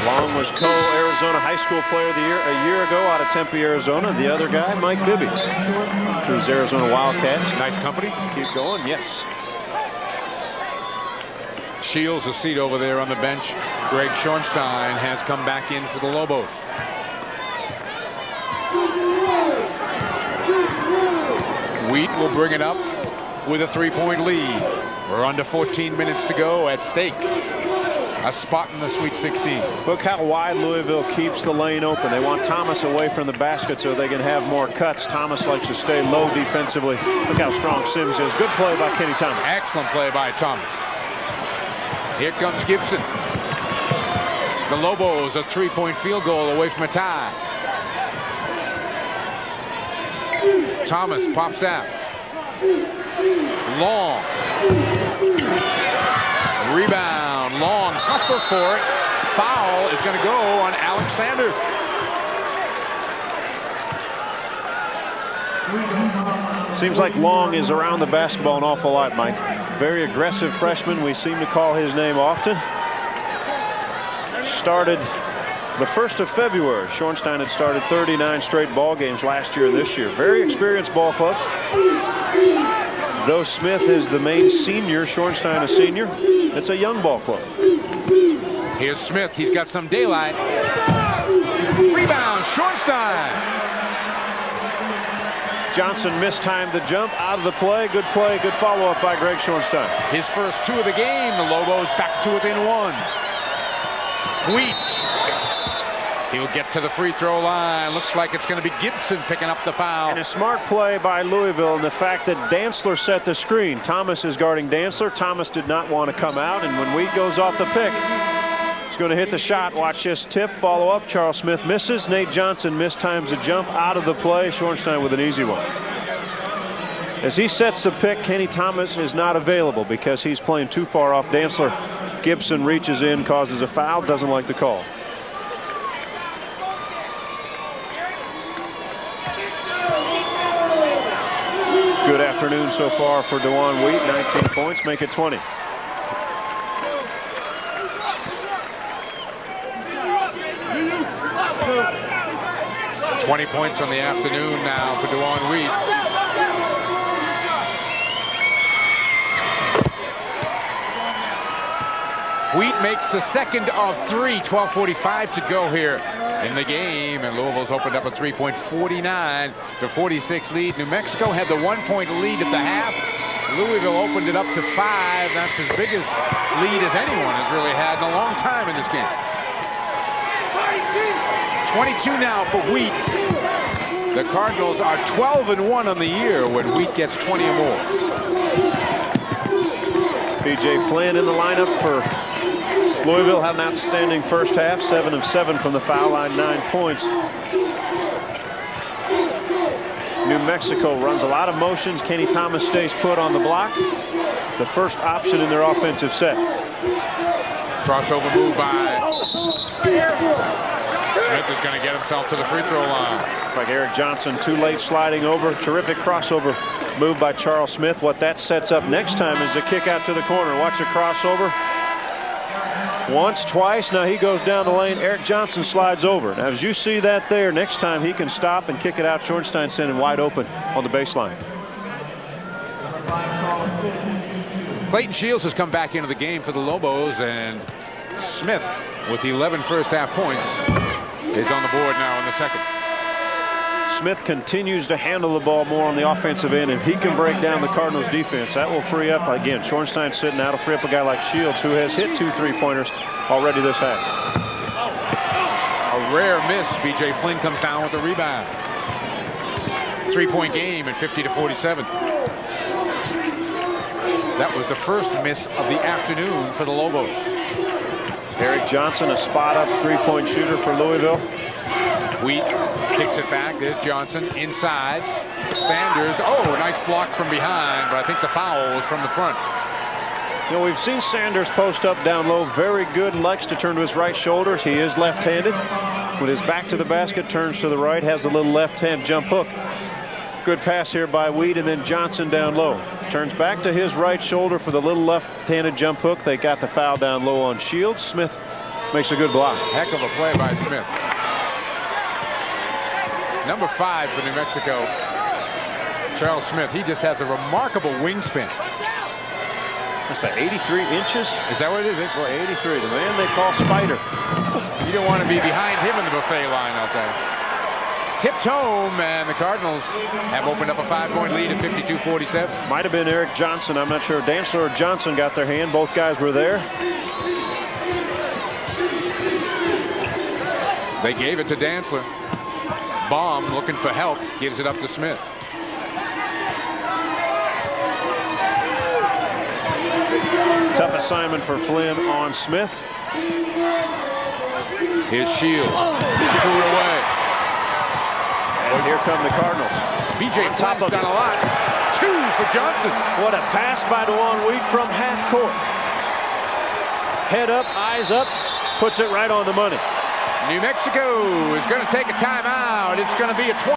Long was co-Arizona High School Player of the Year a year ago out of Tempe, Arizona. The other guy, Mike Bibby, who's Arizona Wildcats. Nice company. Keep going, yes. Shields a seat over there on the bench. Greg Schornstein has come back in for the Lobos. Wheat will bring it up with a 3-point lead. We're under 14 minutes to go at stake. a spot in the Sweet 16. Look how wide Louisville keeps the lane open. They want Thomas away from the basket so they can have more cuts. Thomas likes to stay low defensively. Look how strong Sims is. Good play by Kenny Thomas. Excellent play by Thomas. Here comes Gibson. The Lobos a 3-point field goal away from a tie. Thomas pops out. Long. Rebound. Long hustle for it. Foul is going to go on Alexander. Seems like Long is around the basketball an awful lot, Mike. Very aggressive freshman. We seem to call his name often. Started the 1st of February. Schornstein had started 39 straight ball games last year and this year. Very experienced ball club. Though Smith is the main senior, Schornstein a senior, it's a young ball club. Here's Smith. He's got some daylight. Rebound, Schornstein. Johnson mistimed the jump, out of the play. Good follow-up by Greg Schornstein. His first 2 of the game. The Lobos back to within 1. Wheat. He'll get to the free throw line. Looks like it's going to be Gibson picking up the foul. And a smart play by Louisville, and the fact that Dantzler set the screen. Thomas is guarding Dantzler. Thomas did not want to come out, and when Wheat goes off the pick, he's going to hit the shot. Watch this tip, follow up. Charles Smith misses. Nate Johnson mistimes a jump, out of the play. Schornstein with an easy one. As he sets the pick, Kenny Thomas is not available because he's playing too far off Dantzler. Gibson reaches in, causes a foul, doesn't like the call. Good afternoon so far for DeJuan Wheat. 19 points, make it 20. $20 points on the afternoon now for DeJuan Wheat. Wheat makes the second of 3. 12:45 to go here in the game, and Louisville's opened up a 3-point 49-46 lead. New Mexico had the 1-point lead at the half. Louisville opened it up to 5. That's as big a lead as anyone has really had in a long time in this game. 22 now for Wheat. The Cardinals are 12-1 on the year when Wheat gets 20 or more. B.J. Flynn in the lineup for Louisville. Had an outstanding first half. 7 of 7 from the foul line, 9 points. New Mexico runs a lot of motions. Kenny Thomas stays put on the block. The first option in their offensive set. Crossover move by Smith is going to get himself to the free throw line. Like Eric Johnson, too late sliding over. Terrific crossover move by Charles Smith. What that sets up next time is the kick out to the corner. Watch the crossover. Once, twice, now he goes down the lane. Eric Johnson slides over. Now, as you see that there, next time he can stop and kick it out. Schornstein sending wide open on the baseline. Clayton Shields has come back into the game for the Lobos, and Smith, with 11 first half points, is on the board now in the second. Smith continues to handle the ball more on the offensive end. If he can break down the Cardinals defense, that will free up. Again, Schornstein sitting out to free up a guy like Shields, who has hit 2 3-pointers already this half. A rare miss. B.J. Flynn comes down with the rebound. 3-point game at 50-47. That was the first miss of the afternoon for the Lobos. Eric Johnson, a spot-up 3-point shooter for Louisville. Wheat kicks it back. There's Johnson inside. Sanders. Oh, a nice block from behind, but I think the foul was from the front. You know, we've seen Sanders post up down low. Very good. Likes to turn to his right shoulder. He is left-handed. With his back to the basket, turns to the right, has a little left-hand jump hook. Good pass here by Wheat, and then Johnson down low. Turns back to his right shoulder for the little left-handed jump hook. They got the foul down low on Shields. Smith makes a good block. Heck of a play by Smith. Number 5 for New Mexico, Charles Smith. He just has a remarkable wingspan. What's that, 83 inches? Is that what it is? Boy, 83, the man they call Spider. You don't want to be behind him in the buffet line, I'll tell you. Tipped home, and the Cardinals have opened up a 5-point lead at 52-47. Might have been Eric Johnson. I'm not sure. Dantzler or Johnson got their hand. Both guys were there. They gave it to Dantzler. Baum looking for help, gives it up to Smith. Tough assignment for Flynn on Smith. Here's Shields. Threw it away. And here come the Cardinals. B.J. Flynn's done a lot. 2 for Johnson. What a pass by DeJuan Wheat from half court. Head up, eyes up, puts it right on the money. New Mexico is going to take a timeout. It's going to be a 20.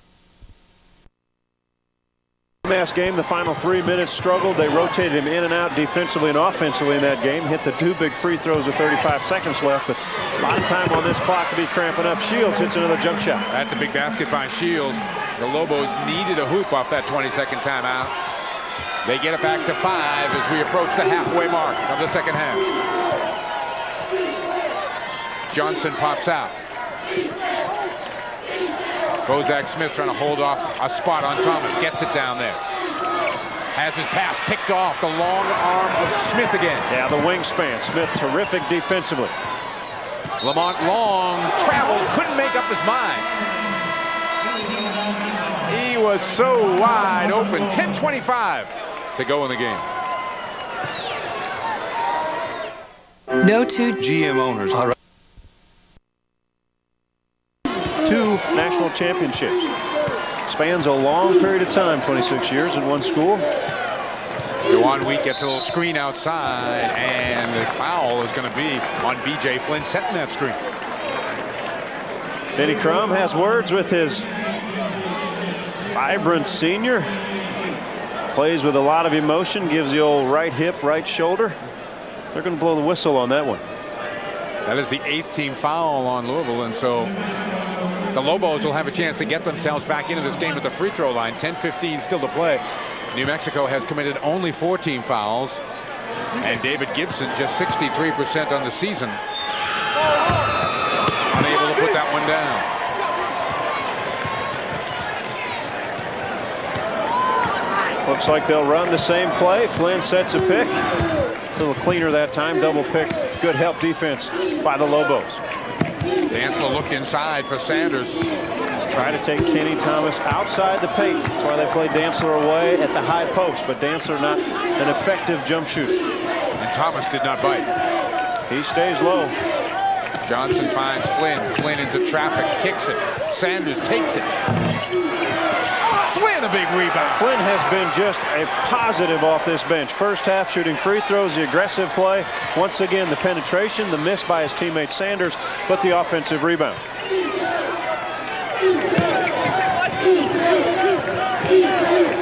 Mass game, the final 3 minutes struggled. They rotated him in and out defensively and offensively in that game. Hit the 2 big free throws with 35 seconds left, but a lot of time on this clock to be cramping up. Shields hits another jump shot. That's a big basket by Shields. The Lobos needed a hoop off that 22nd timeout. They get it back to 5 as we approach the halfway mark of the second half. Johnson pops out. Bozak Smith trying to hold off a spot on Thomas. Gets it down there. Has his pass picked off. The long arm of Smith again. Yeah, the wingspan. Smith terrific defensively. Lamont Long traveled, couldn't make up his mind. He was so wide open. 10:25 to go in the game. No two GM owners are 2 national championships. Spans a long period of time, 26 years in one school. DeJuan Wheat gets a little screen outside, and the foul is going to be on B.J. Flynn setting that screen. Denny Crum has words with his vibrant senior. Plays with a lot of emotion, gives the old right hip, right shoulder. They're going to blow the whistle on that one. That is the 8th team foul on Louisville, and so the Lobos will have a chance to get themselves back into this game at the free throw line. 10:15 still to play. New Mexico has committed only 4 team fouls, and David Gibson just 63% on the season. Unable to put that one down. Looks like they'll run the same play. Flynn sets a pick. A little cleaner that time. Double pick. Good help defense by the Lobos. Dantzler looked inside for Sanders. Try to take Kenny Thomas outside the paint. That's why they play Dantzler away at the high post. But Dantzler not an effective jump shooter. And Thomas did not bite. He stays low. Johnson finds Flynn. Flynn into traffic. Kicks it. Sanders takes it. Flynn a big rebound. Flynn has been just a positive off this bench. First half shooting free throws, the aggressive play. Once again the penetration, the miss by his teammate Sanders, but the offensive rebound.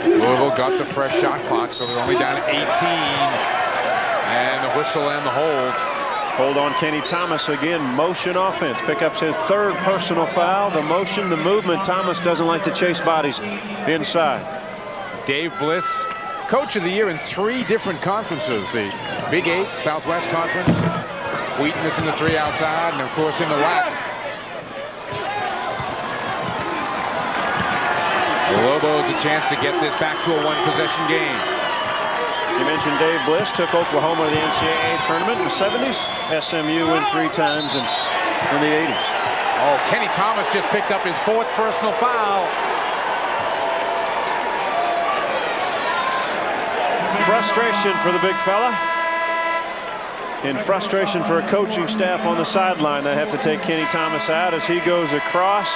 Louisville got the fresh shot clock, so they're only down 18. And the whistle and the hold. Hold on Kenny Thomas again, motion offense. Pickups his 3rd personal foul. The motion, the movement. Thomas doesn't like to chase bodies inside. Dave Bliss, Coach of the Year in 3 different conferences. The Big 8, Southwest Conference. Wheaton missing the 3 outside, and of course in the WAC. The Lobos a chance to get this back to a 1-possession game. You mentioned Dave Bliss took Oklahoma to the NCAA tournament in the 70s. SMU win 3 times in the 80s. Oh, Kenny Thomas just picked up his 4th personal foul. Frustration for the big fella. And frustration for a coaching staff on the sideline. They have to take Kenny Thomas out as he goes across.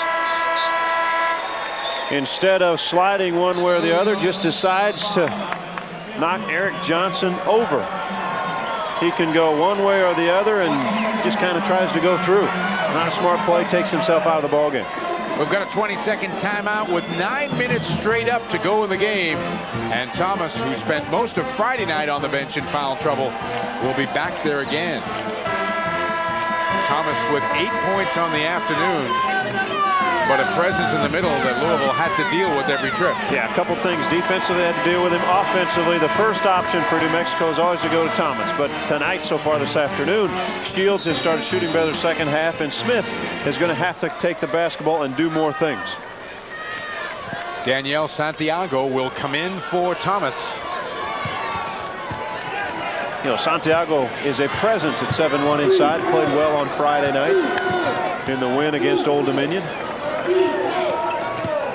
Instead of sliding one way or the other, just decides to knock Eric Johnson over. He can go one way or the other and just kind of tries to go through. Not a smart play, takes himself out of the ballgame. We've got a 20-second timeout with 9 minutes straight up to go in the game. And Thomas, who spent most of Friday night on the bench in foul trouble, will be back there again. Thomas with 8 points on the afternoon, but a presence in the middle that Louisville had to deal with every trip. Yeah, a couple things. Defensively, they had to deal with him. Offensively, the first option for New Mexico is always to go to Thomas. But tonight, so far this afternoon, Shields has started shooting better second half, and Smith is going to have to take the basketball and do more things. Danielle Santiago will come in for Thomas. You know, Santiago is a presence at 7-1 inside. Played well on Friday night. in the win against Old Dominion.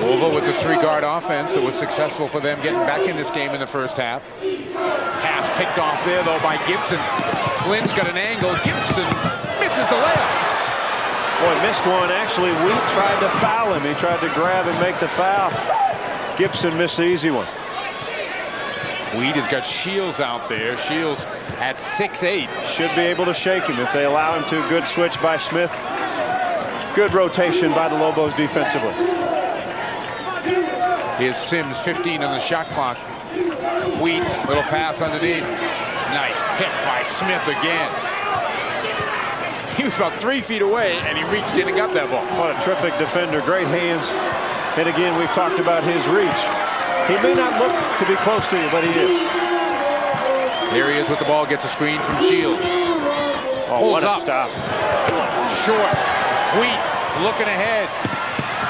Louisville with the 3-guard offense that was successful for them getting back in this game in the first half. Pass picked off there, though, by Gibson. Flynn's got an angle. Gibson misses the layup. Boy, missed one. Actually, Wheat tried to foul him. He tried to grab and make the foul. Gibson missed the easy one. Wheat has got Shields out there. Shields at 6'8". Should be able to shake him if they allow him to. Good switch by Smith. Good rotation by the Lobos defensively. Here's Sims, 15 on the shot clock. Wheat, little pass underneath. Nice pick by Smith again. He was about 3 feet away, and he reached in and got that ball. What a terrific defender. Great hands. And again, we've talked about his reach. He may not look to be close to you, but he is. There he is with the ball. Gets a screen from Shields. Oh, pulls what a up. stop. Short. Wheat looking ahead.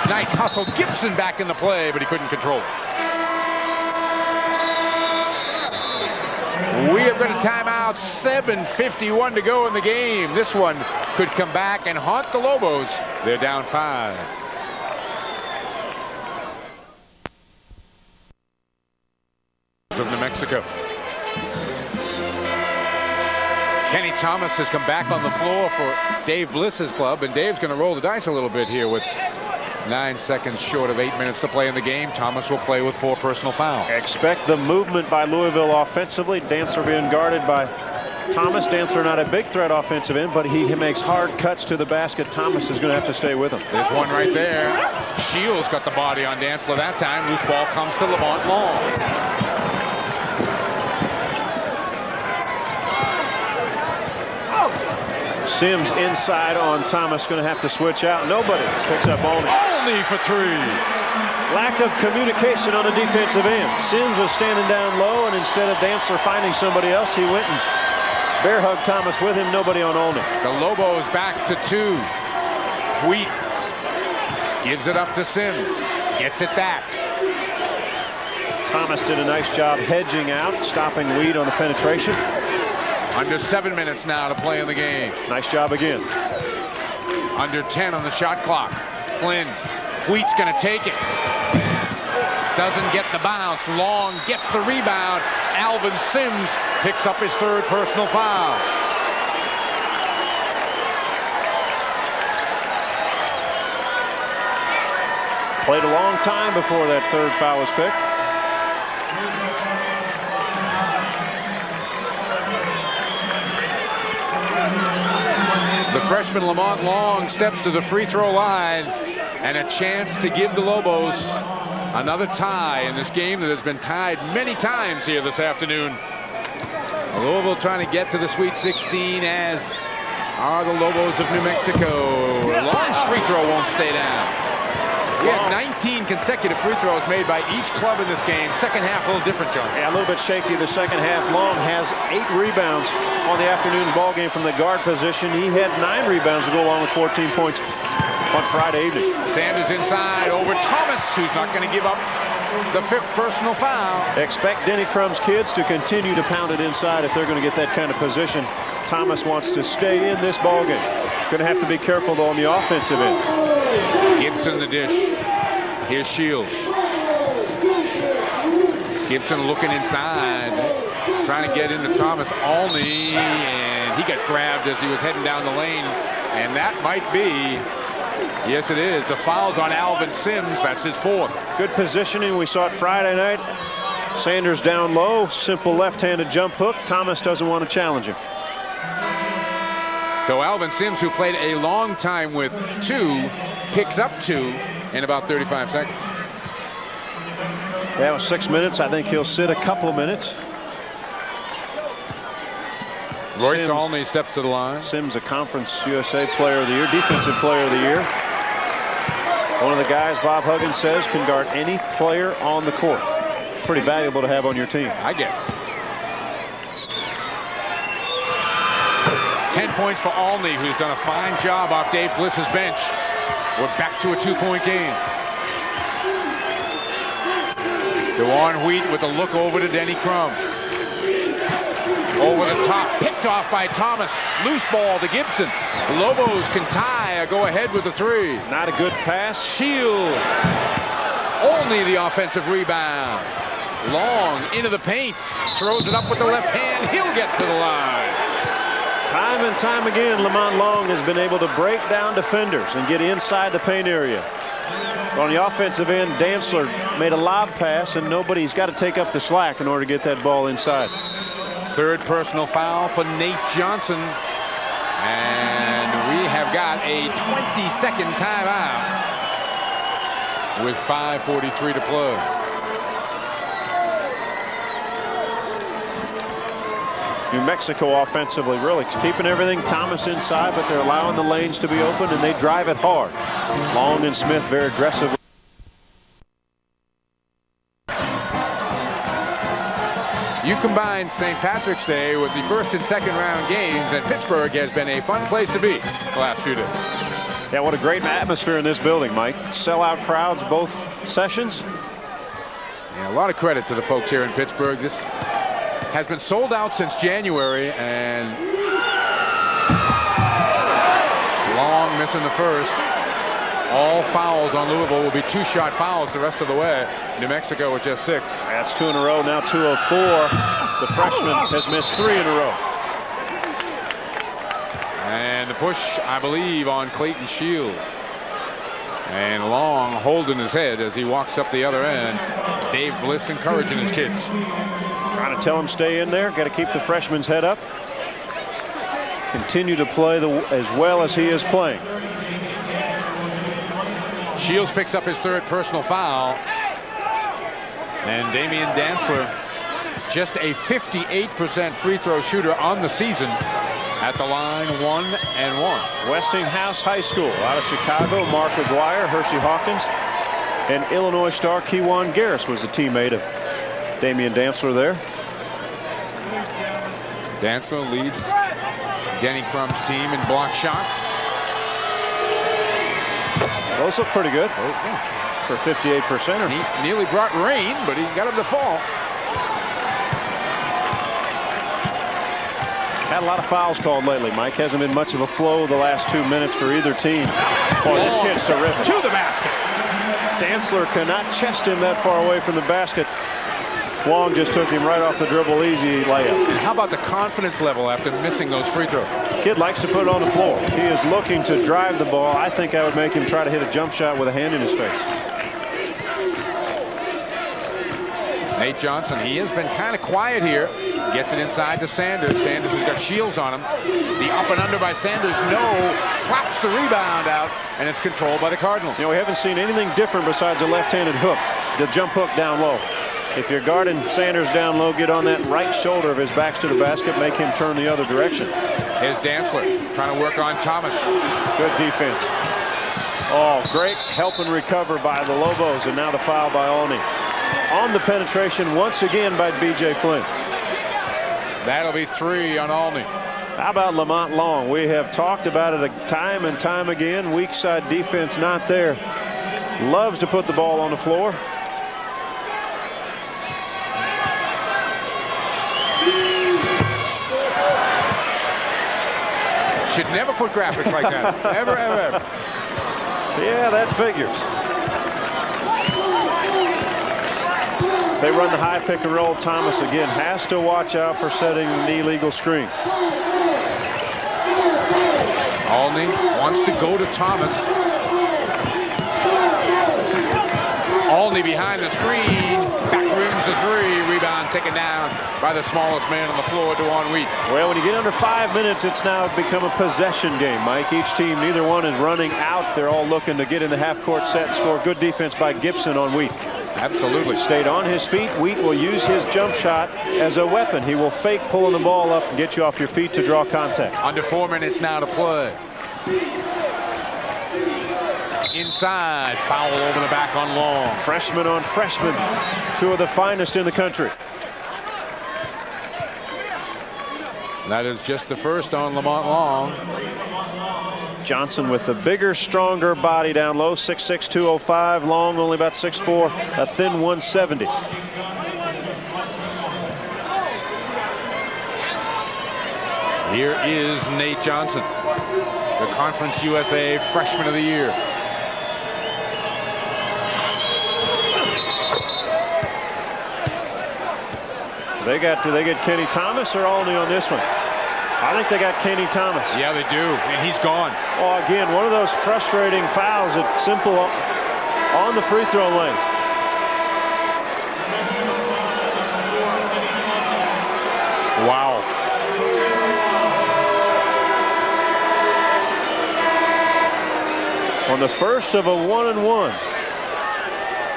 Nice hustle. Gibson back in the play, but he couldn't control it. We have got a timeout. 7:51 to go in the game. This one could come back and haunt the Lobos. They're down 5. From New Mexico. Kenny Thomas has come back on the floor for Dave Bliss's club, and Dave's going to roll the dice a little bit here with 9 seconds short of 8 minutes to play in the game. Thomas will play with 4 personal fouls. Expect the movement by Louisville offensively. Dancer being guarded by Thomas. Dancer not a big threat offensive end, but he makes hard cuts to the basket. Thomas is going to have to stay with him. There's one right there. Shields got the body on Dancer that time. Loose ball comes to Lamont Long. Sims inside on Thomas, going to have to switch out. Nobody picks up Olney. Olney for 3. Lack of communication on the defensive end. Sims was standing down low, and instead of Dancer finding somebody else, he went and bear hugged Thomas with him. Nobody on Olney. The Lobos back to 2. Wheat gives it up to Sims. Gets it back. Thomas did a nice job hedging out, stopping Wheat on the penetration. Under 7 minutes now to play in the game. Nice job again. Under 10 on the shot clock. Flynn. Wheat's going to take it. Doesn't get the bounce. Long gets the rebound. Alvin Sims picks up his 3rd personal foul. Played a long time before that 3rd foul was picked. The freshman Lamont Long steps to the free throw line, and a chance to give the Lobos another tie in this game that has been tied many times here this afternoon. Louisville trying to get to the Sweet 16, as are the Lobos of New Mexico. Long's free throw won't stay down. We had 19 consecutive free throws made by each club in this game. Second half a little different, John. Yeah, a little bit shaky the second half. Long has 8 rebounds on the afternoon ball game from the guard position. He had 9 rebounds to go along with 14 points on Friday evening. Sanders inside over Thomas, who's not going to give up the 5th personal foul. Expect Denny Crum's kids to continue to pound it inside if they're going to get that kind of position. Thomas wants to stay in this ball game. Going to have to be careful, though, on the offensive end. Gibson the dish. Here's Shields. Gibson looking inside, trying to get into Thomas. Olney, and he got grabbed as he was heading down the lane. And that might be, yes it is, the foul's on Alvin Sims. That's his 4th. Good positioning. We saw it Friday night. Sanders down low, simple left-handed jump hook. Thomas doesn't want to challenge him. So Alvin Sims, who played a long time with 2, picks up 2 in about 35 seconds. That was 6 minutes. I think he'll sit a couple of minutes. Royce Olney steps to the line. Sims, a Conference USA Player of the Year, Defensive Player of the Year. One of the guys, Bob Huggins says, can guard any player on the court. Pretty valuable to have on your team. I guess. 10 points for Olney, who's done a fine job off Dave Bliss's bench. We're back to a 2-point game. DeJuan Wheat with a look over to Denny Crum. Over the top, picked off by Thomas. Loose ball to Gibson. Lobos can tie a go-ahead with the 3. Not a good pass. Shields. Only the offensive rebound. Long into the paint. Throws it up with the left hand. He'll get to the line. Time and time again, Lamont Long has been able to break down defenders and get inside the paint area. On the offensive end, Dantzler made a lob pass, and nobody's got to take up the slack in order to get that ball inside. 3rd personal foul for Nate Johnson. And we have got a 20-second timeout with 5:43 to play. New Mexico offensively really keeping everything Thomas inside, but they're allowing the lanes to be open, and they drive it hard. Long and Smith very aggressive. You combine St. Patrick's Day with the 1st and 2nd round games, and Pittsburgh has been a fun place to be the last few days. Yeah, what a great atmosphere in this building, Mike. Sellout crowds both sessions. Yeah, a lot of credit to the folks here in Pittsburgh. This has been sold out since January, and Long missing the first. All fouls on Louisville will be 2-shot fouls the rest of the way. New Mexico with just 6. That's 2 in a row, now 2 of 4. The freshman has missed 3 in a row. And the push, I believe, on Clayton Shields. And Long holding his head as he walks up the other end. Dave Bliss encouraging his kids. Trying to tell him stay in there. Got to keep the freshman's head up. Continue to play as well as he is playing. Shields picks up his 3rd personal foul. And Damian Dantzler, just a 58% free throw shooter on the season. At the line, 1-1. Westinghouse High School out of Chicago. Mark Aguirre, Hershey Hawkins, and Illinois star Kejuan Garris was a teammate of Damian Dantzler there. Dantzler leads Denny Crum's team in block shots. Those look pretty good for 58%. He nearly brought rain, but he got him to fall. Had a lot of fouls called lately, Mike. Hasn't been much of a flow the last 2 minutes for either team. Boy, this kid's terrific. To the basket. Dantzler cannot chest him that far away from the basket. Long just took him right off the dribble, easy layup. And how about the confidence level after missing those free throws? Kid likes to put it on the floor. He is looking to drive the ball. I think I would make him try to hit a jump shot with a hand in his face. Nate Johnson, he has been kind of quiet here. Gets it inside to Sanders. Sanders has got Shields on him. The up and under by Sanders, no. Slaps the rebound out, and it's controlled by the Cardinals. You know, we haven't seen anything different besides a left-handed hook, the jump hook down low. If you're guarding Sanders down low, get on that right shoulder of his back to the basket, make him turn the other direction. Here's Dantzler trying to work on Thomas. Good defense. Oh, great help and recover by the Lobos, and now the foul by Olney. On the penetration once again by B.J. Flynn. That'll be 3 on Olney. How about Lamont Long? We have talked about it time and time again. Weak side defense not there. Loves to put the ball on the floor. Should never put graphics like that. Ever, ever, ever. Yeah, that figures. They run the high pick and roll. Thomas again has to watch out for setting the illegal screen. Olney wants to go to Thomas. Olney behind the screen. Back rims the 3. Rebound taken down by the smallest man on the floor, DeJuan Wheat. Well, when you get under 5 minutes, it's now become a possession game, Mike. Each team, neither one is running out. They're all looking to get in the half-court set and score. Good defense by Gibson on Wheat. Absolutely. Stayed on his feet. Wheat will use his jump shot as a weapon. He will fake pulling the ball up and get you off your feet to draw contact. Under 4 minutes now to play. Inside, foul over the back on Long. Freshman on freshman, 2 of the finest in the country. That is just the first on Lamont Long. Johnson with the bigger, stronger body down low, 6'6", 205. Long only about 6'4", a thin 170. Here is Nate Johnson, the Conference USA Freshman of the Year. Do they get Kenny Thomas or Olney on this one? I think they got Kenny Thomas. Yeah, they do, and he's gone. Oh, again, one of those frustrating fouls at simple on the free throw lane. Wow. On the first of a 1-and-1.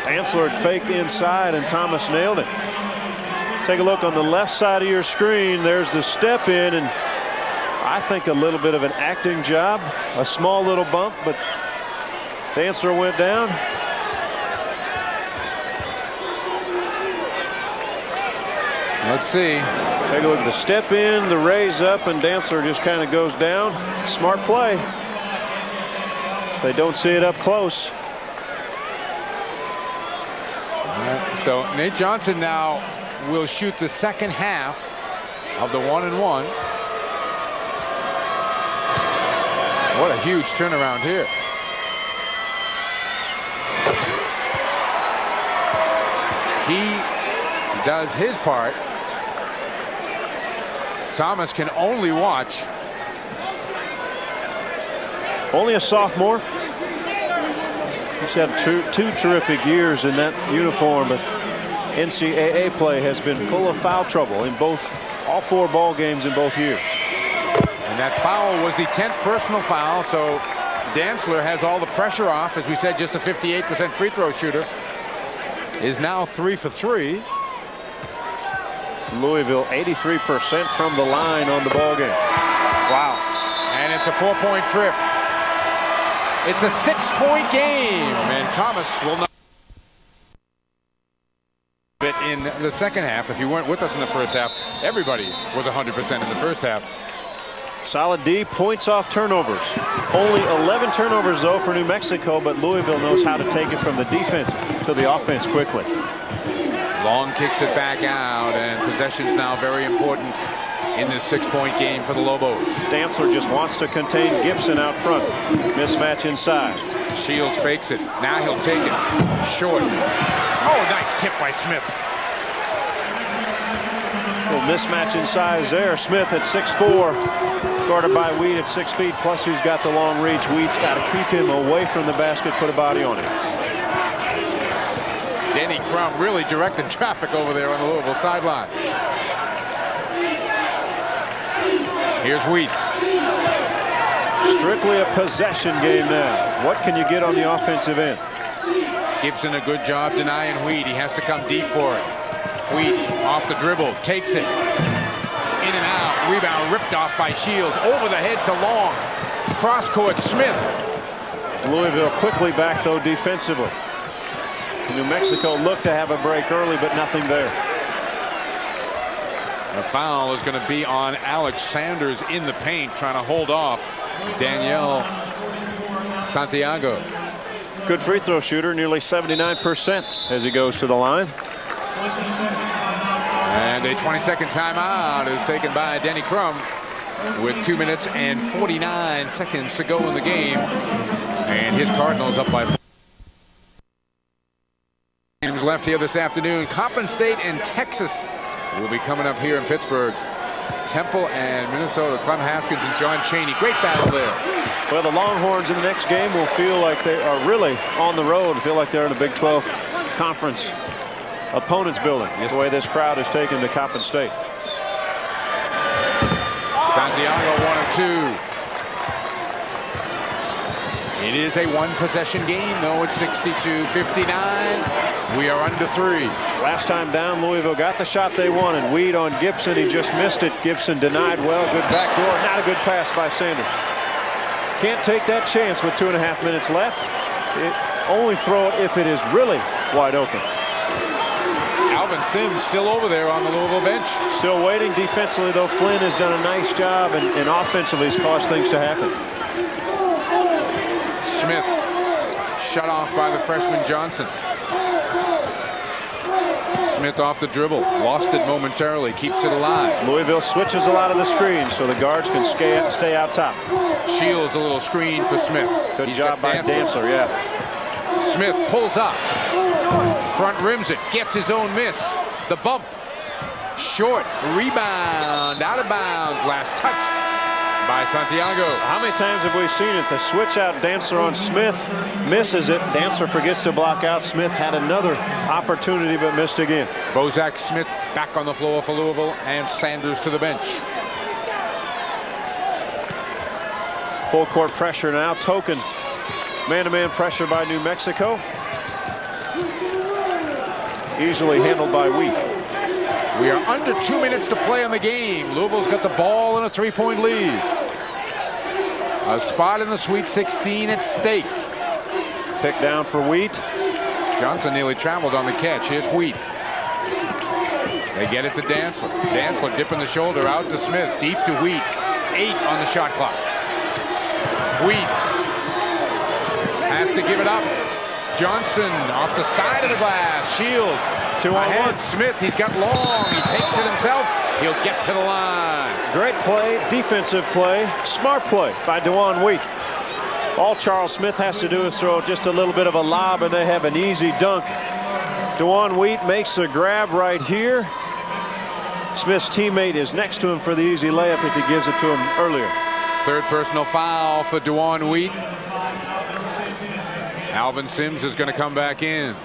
Ansler had faked inside, and Thomas nailed it. Take a look on the left side of your screen. There's the step in, and I think a little bit of an acting job. A small little bump, but Ansler went down. Let's see. Take a look at the step in, the raise up, and Dantzler just kind of goes down. Smart play. They don't see it up close. So Nate Johnson now will shoot the second half of the 1-and-1. What a huge turnaround here. He does his part. Thomas can only watch. Only a sophomore. He's had two terrific years in that uniform, but NCAA play has been full of foul trouble in all 4 ball games in both years. And that foul was the 10th personal foul, so Dantzler has all the pressure off. As we said, just a 58% free throw shooter. Is now 3 for 3. Louisville 83% from the line on the ball game. Wow. And it's a 4-point trip. It's a 6-point game, and Thomas will not bit in the second half. If you weren't with us in the first half, everybody was 100% in the first half. Solid D, points off turnovers. Only 11 turnovers though for New Mexico, but Louisville knows how to take it from the defense to the offense quickly. Long kicks it back out, and possession's now very important in this 6-point game for the Lobos. Dantzler just wants to contain Gibson out front. Mismatch inside. Shields fakes it. Now he'll take it. Short. Oh, nice tip by Smith. Little mismatch in size there. Smith at 6'4", guarded by Weed at 6 feet. Plus he's got the long reach. Weed's got to keep him away from the basket, put a body on him. Denny Crum really directing traffic over there on the Louisville sideline. Here's Wheat. Strictly a possession game now. What can you get on the offensive end? Gibson a good job denying Wheat. He has to come deep for it. Wheat off the dribble, takes it. In and out. Rebound ripped off by Shields. Over the head to Long. Cross court, Smith. Louisville quickly back though defensively. New Mexico looked to have a break early, but nothing there. The foul is going to be on Alex Sanders in the paint, trying to hold off Daniel Santiago. Good free throw shooter, nearly 79% as he goes to the line. And a 20-second timeout is taken by Denny Crum with 2 minutes and 49 seconds to go in the game. And his Cardinals up by 4. Games left here this afternoon. Coppin State and Texas will be coming up here in Pittsburgh. Temple and Minnesota. Clem Haskins and John Chaney. Great battle there. Well, the Longhorns in the next game will feel like they are really on the road. Feel like they're in a Big 12 conference opponents building. Yes. The way this crowd is taken to Coppin State. Santiago 1 of 2. It is a 1-possession game, though. It's 62-59. We are under 3. Last time down, Louisville got the shot they wanted. Weed on Gibson. He just missed it. Gibson denied well. Good backdoor. Not a good pass by Sanders. Can't take that chance with 2.5 minutes left. Only throw it if it is really wide open. Alvin Sims still over there on the Louisville bench. Still waiting defensively, though. Flynn has done a nice job, and offensively has caused things to happen. Smith shut off by the freshman Johnson. Smith off the dribble, lost it momentarily, keeps it alive. Louisville switches a lot of the screens so the guards can stay out top. Shields a little screen for Smith. Good job by Dancer, yeah. Smith pulls up, front rims it, gets his own miss. The bump, short, rebound, out of bounds, last touch by Santiago. How many times have we seen it? The switch out Dancer on Smith, misses it. Dancer forgets to block out. Smith had another opportunity but missed again. Bozak Smith back on the floor for Louisville, and Sanders to the bench. Full court pressure now. Token man-to-man pressure by New Mexico. Easily handled by Wheat. We are under 2 minutes to play in the game. Louisville's got the ball and a 3-point lead. A spot in the Sweet 16 at stake. Pick down for Wheat. Johnson nearly traveled on the catch. Here's Wheat. They get it to Dancer. Dancer dipping the shoulder out to Smith. Deep to Wheat. 8 on the shot clock. Wheat has to give it up. Johnson off the side of the glass. Shields. 2-on-1. Smith, he's got long. He takes it himself. He'll get to the line. Great play, defensive play, smart play by DeJuan Wheat. All Charles Smith has to do is throw just a little bit of a lob and they have an easy dunk. DeJuan Wheat makes the grab right here. Smith's teammate is next to him for the easy layup if he gives it to him earlier. Third personal foul for DeJuan Wheat. Alvin Sims is going to come back in.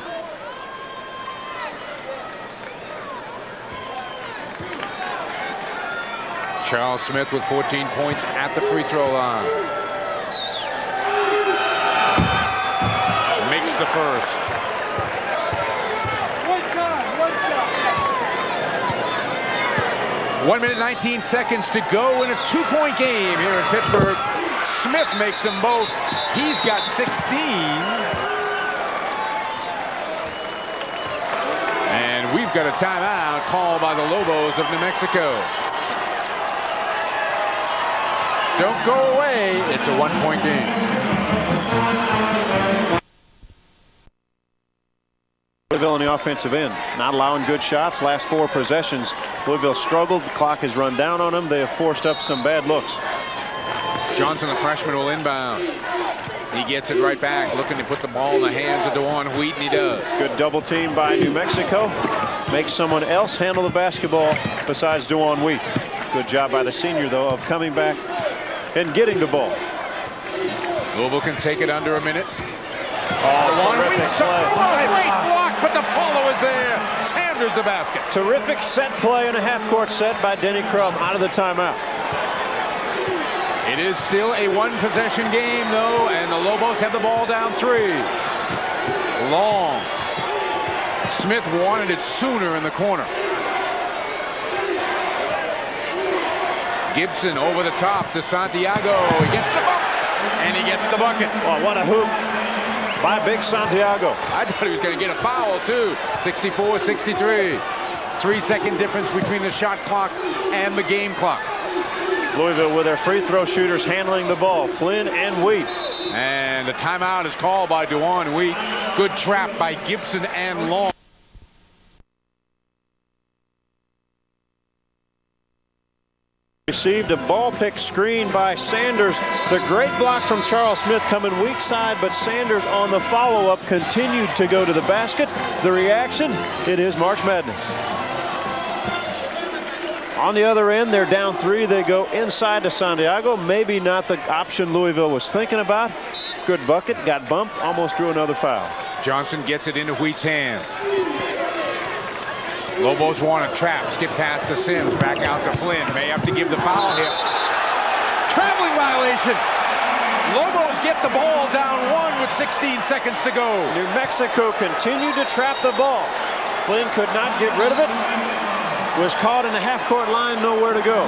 Charles Smith with 14 points at the free throw line. Makes the first. 1 minute 19 seconds to go in a 2-point game here in Pittsburgh. Smith makes them both. He's got 16. And we've got a timeout called by the Lobos of New Mexico. Don't go away. It's a 1-point game. Louisville on the offensive end, not allowing good shots. Last 4 possessions, Louisville struggled. The clock has run down on them. They have forced up some bad looks. Johnson, the freshman, will inbound. He gets it right back, looking to put the ball in the hands of DeJuan Wheat, and he does. Good double team by New Mexico. Makes someone else handle the basketball besides DeJuan Wheat. Good job by the senior, though, of coming back and getting the ball. Louisville can take it under a minute. Terrific play. Great block, but the follow is there. Sanders the basket. Terrific set play and a half-court set by Denny Crum out of the timeout. It is still a 1-possession game, though, and the Lobos have the ball down 3. Long. Smith wanted it sooner in the corner. Gibson over the top to Santiago. He gets the bump, and he gets the bucket. Oh, what a hoop by big Santiago. I thought he was going to get a foul, too. 64-63. 3-second difference between the shot clock and the game clock. Louisville with their free throw shooters handling the ball. Flynn and Wheat. And the timeout is called by DeJuan Wheat. Good trap by Gibson and Long. Received a ball pick screen by Sanders. The great block from Charles Smith coming weak side, but Sanders on the follow-up continued to go to the basket. The reaction, it is March Madness. On the other end, they're down 3. They go inside to Santiago. Maybe not the option Louisville was thinking about. Good bucket, got bumped, almost drew another foul. Johnson gets it into Wheat's hands. Lobos want a trap. Skip pass to Sims. Back out to Flynn. May have to give the foul here. Traveling violation. Lobos get the ball down 1 with 16 seconds to go. New Mexico continued to trap the ball. Flynn could not get rid of it. Was caught in the half-court line, nowhere to go.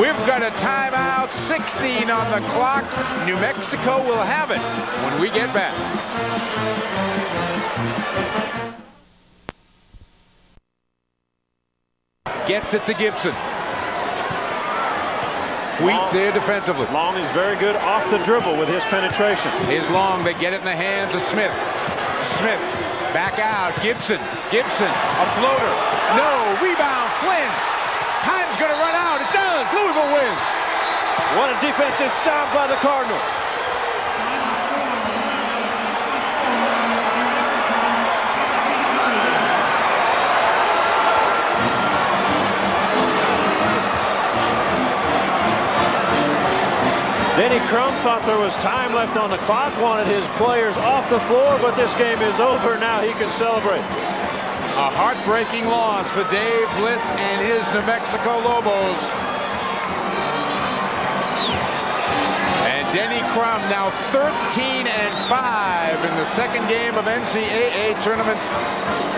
We've got a timeout, 16 on the clock. New Mexico will have it when we get back. Gets it to Gibson. Wheat there defensively. Long is very good off the dribble with his penetration. Is Long. They get it in the hands of Smith. Smith Back out, Gibson, a floater, no, rebound, Flynn. Time's gonna run out, it does, Louisville wins. What a defensive stop by the Cardinals. Denny Crum thought there was time left on the clock, wanted his players off the floor, but this game is over. Now he can celebrate. A heartbreaking loss for Dave Bliss and his New Mexico Lobos. And Denny Crum now 13-5 in the second game of NCAA tournament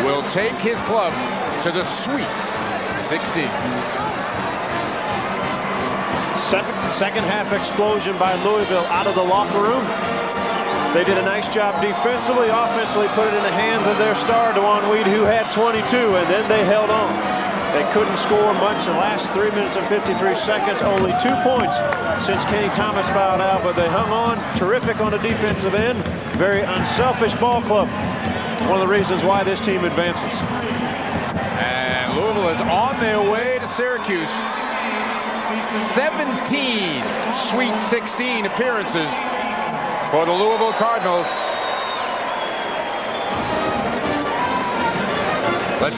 will take his club to the Sweet 16. Second half explosion by Louisville out of the locker room. They did a nice job defensively. Offensively put it in the hands of their star, DeJuan Weed, who had 22, and then they held on. They couldn't score much in the last 3 minutes and 53 seconds. Only 2 points since Kenny Thomas fouled out, but they hung on. Terrific on the defensive end. Very unselfish ball club. One of the reasons why this team advances. And Louisville is on their way to Syracuse. 17 Sweet 16 appearances for the Louisville Cardinals. Let's take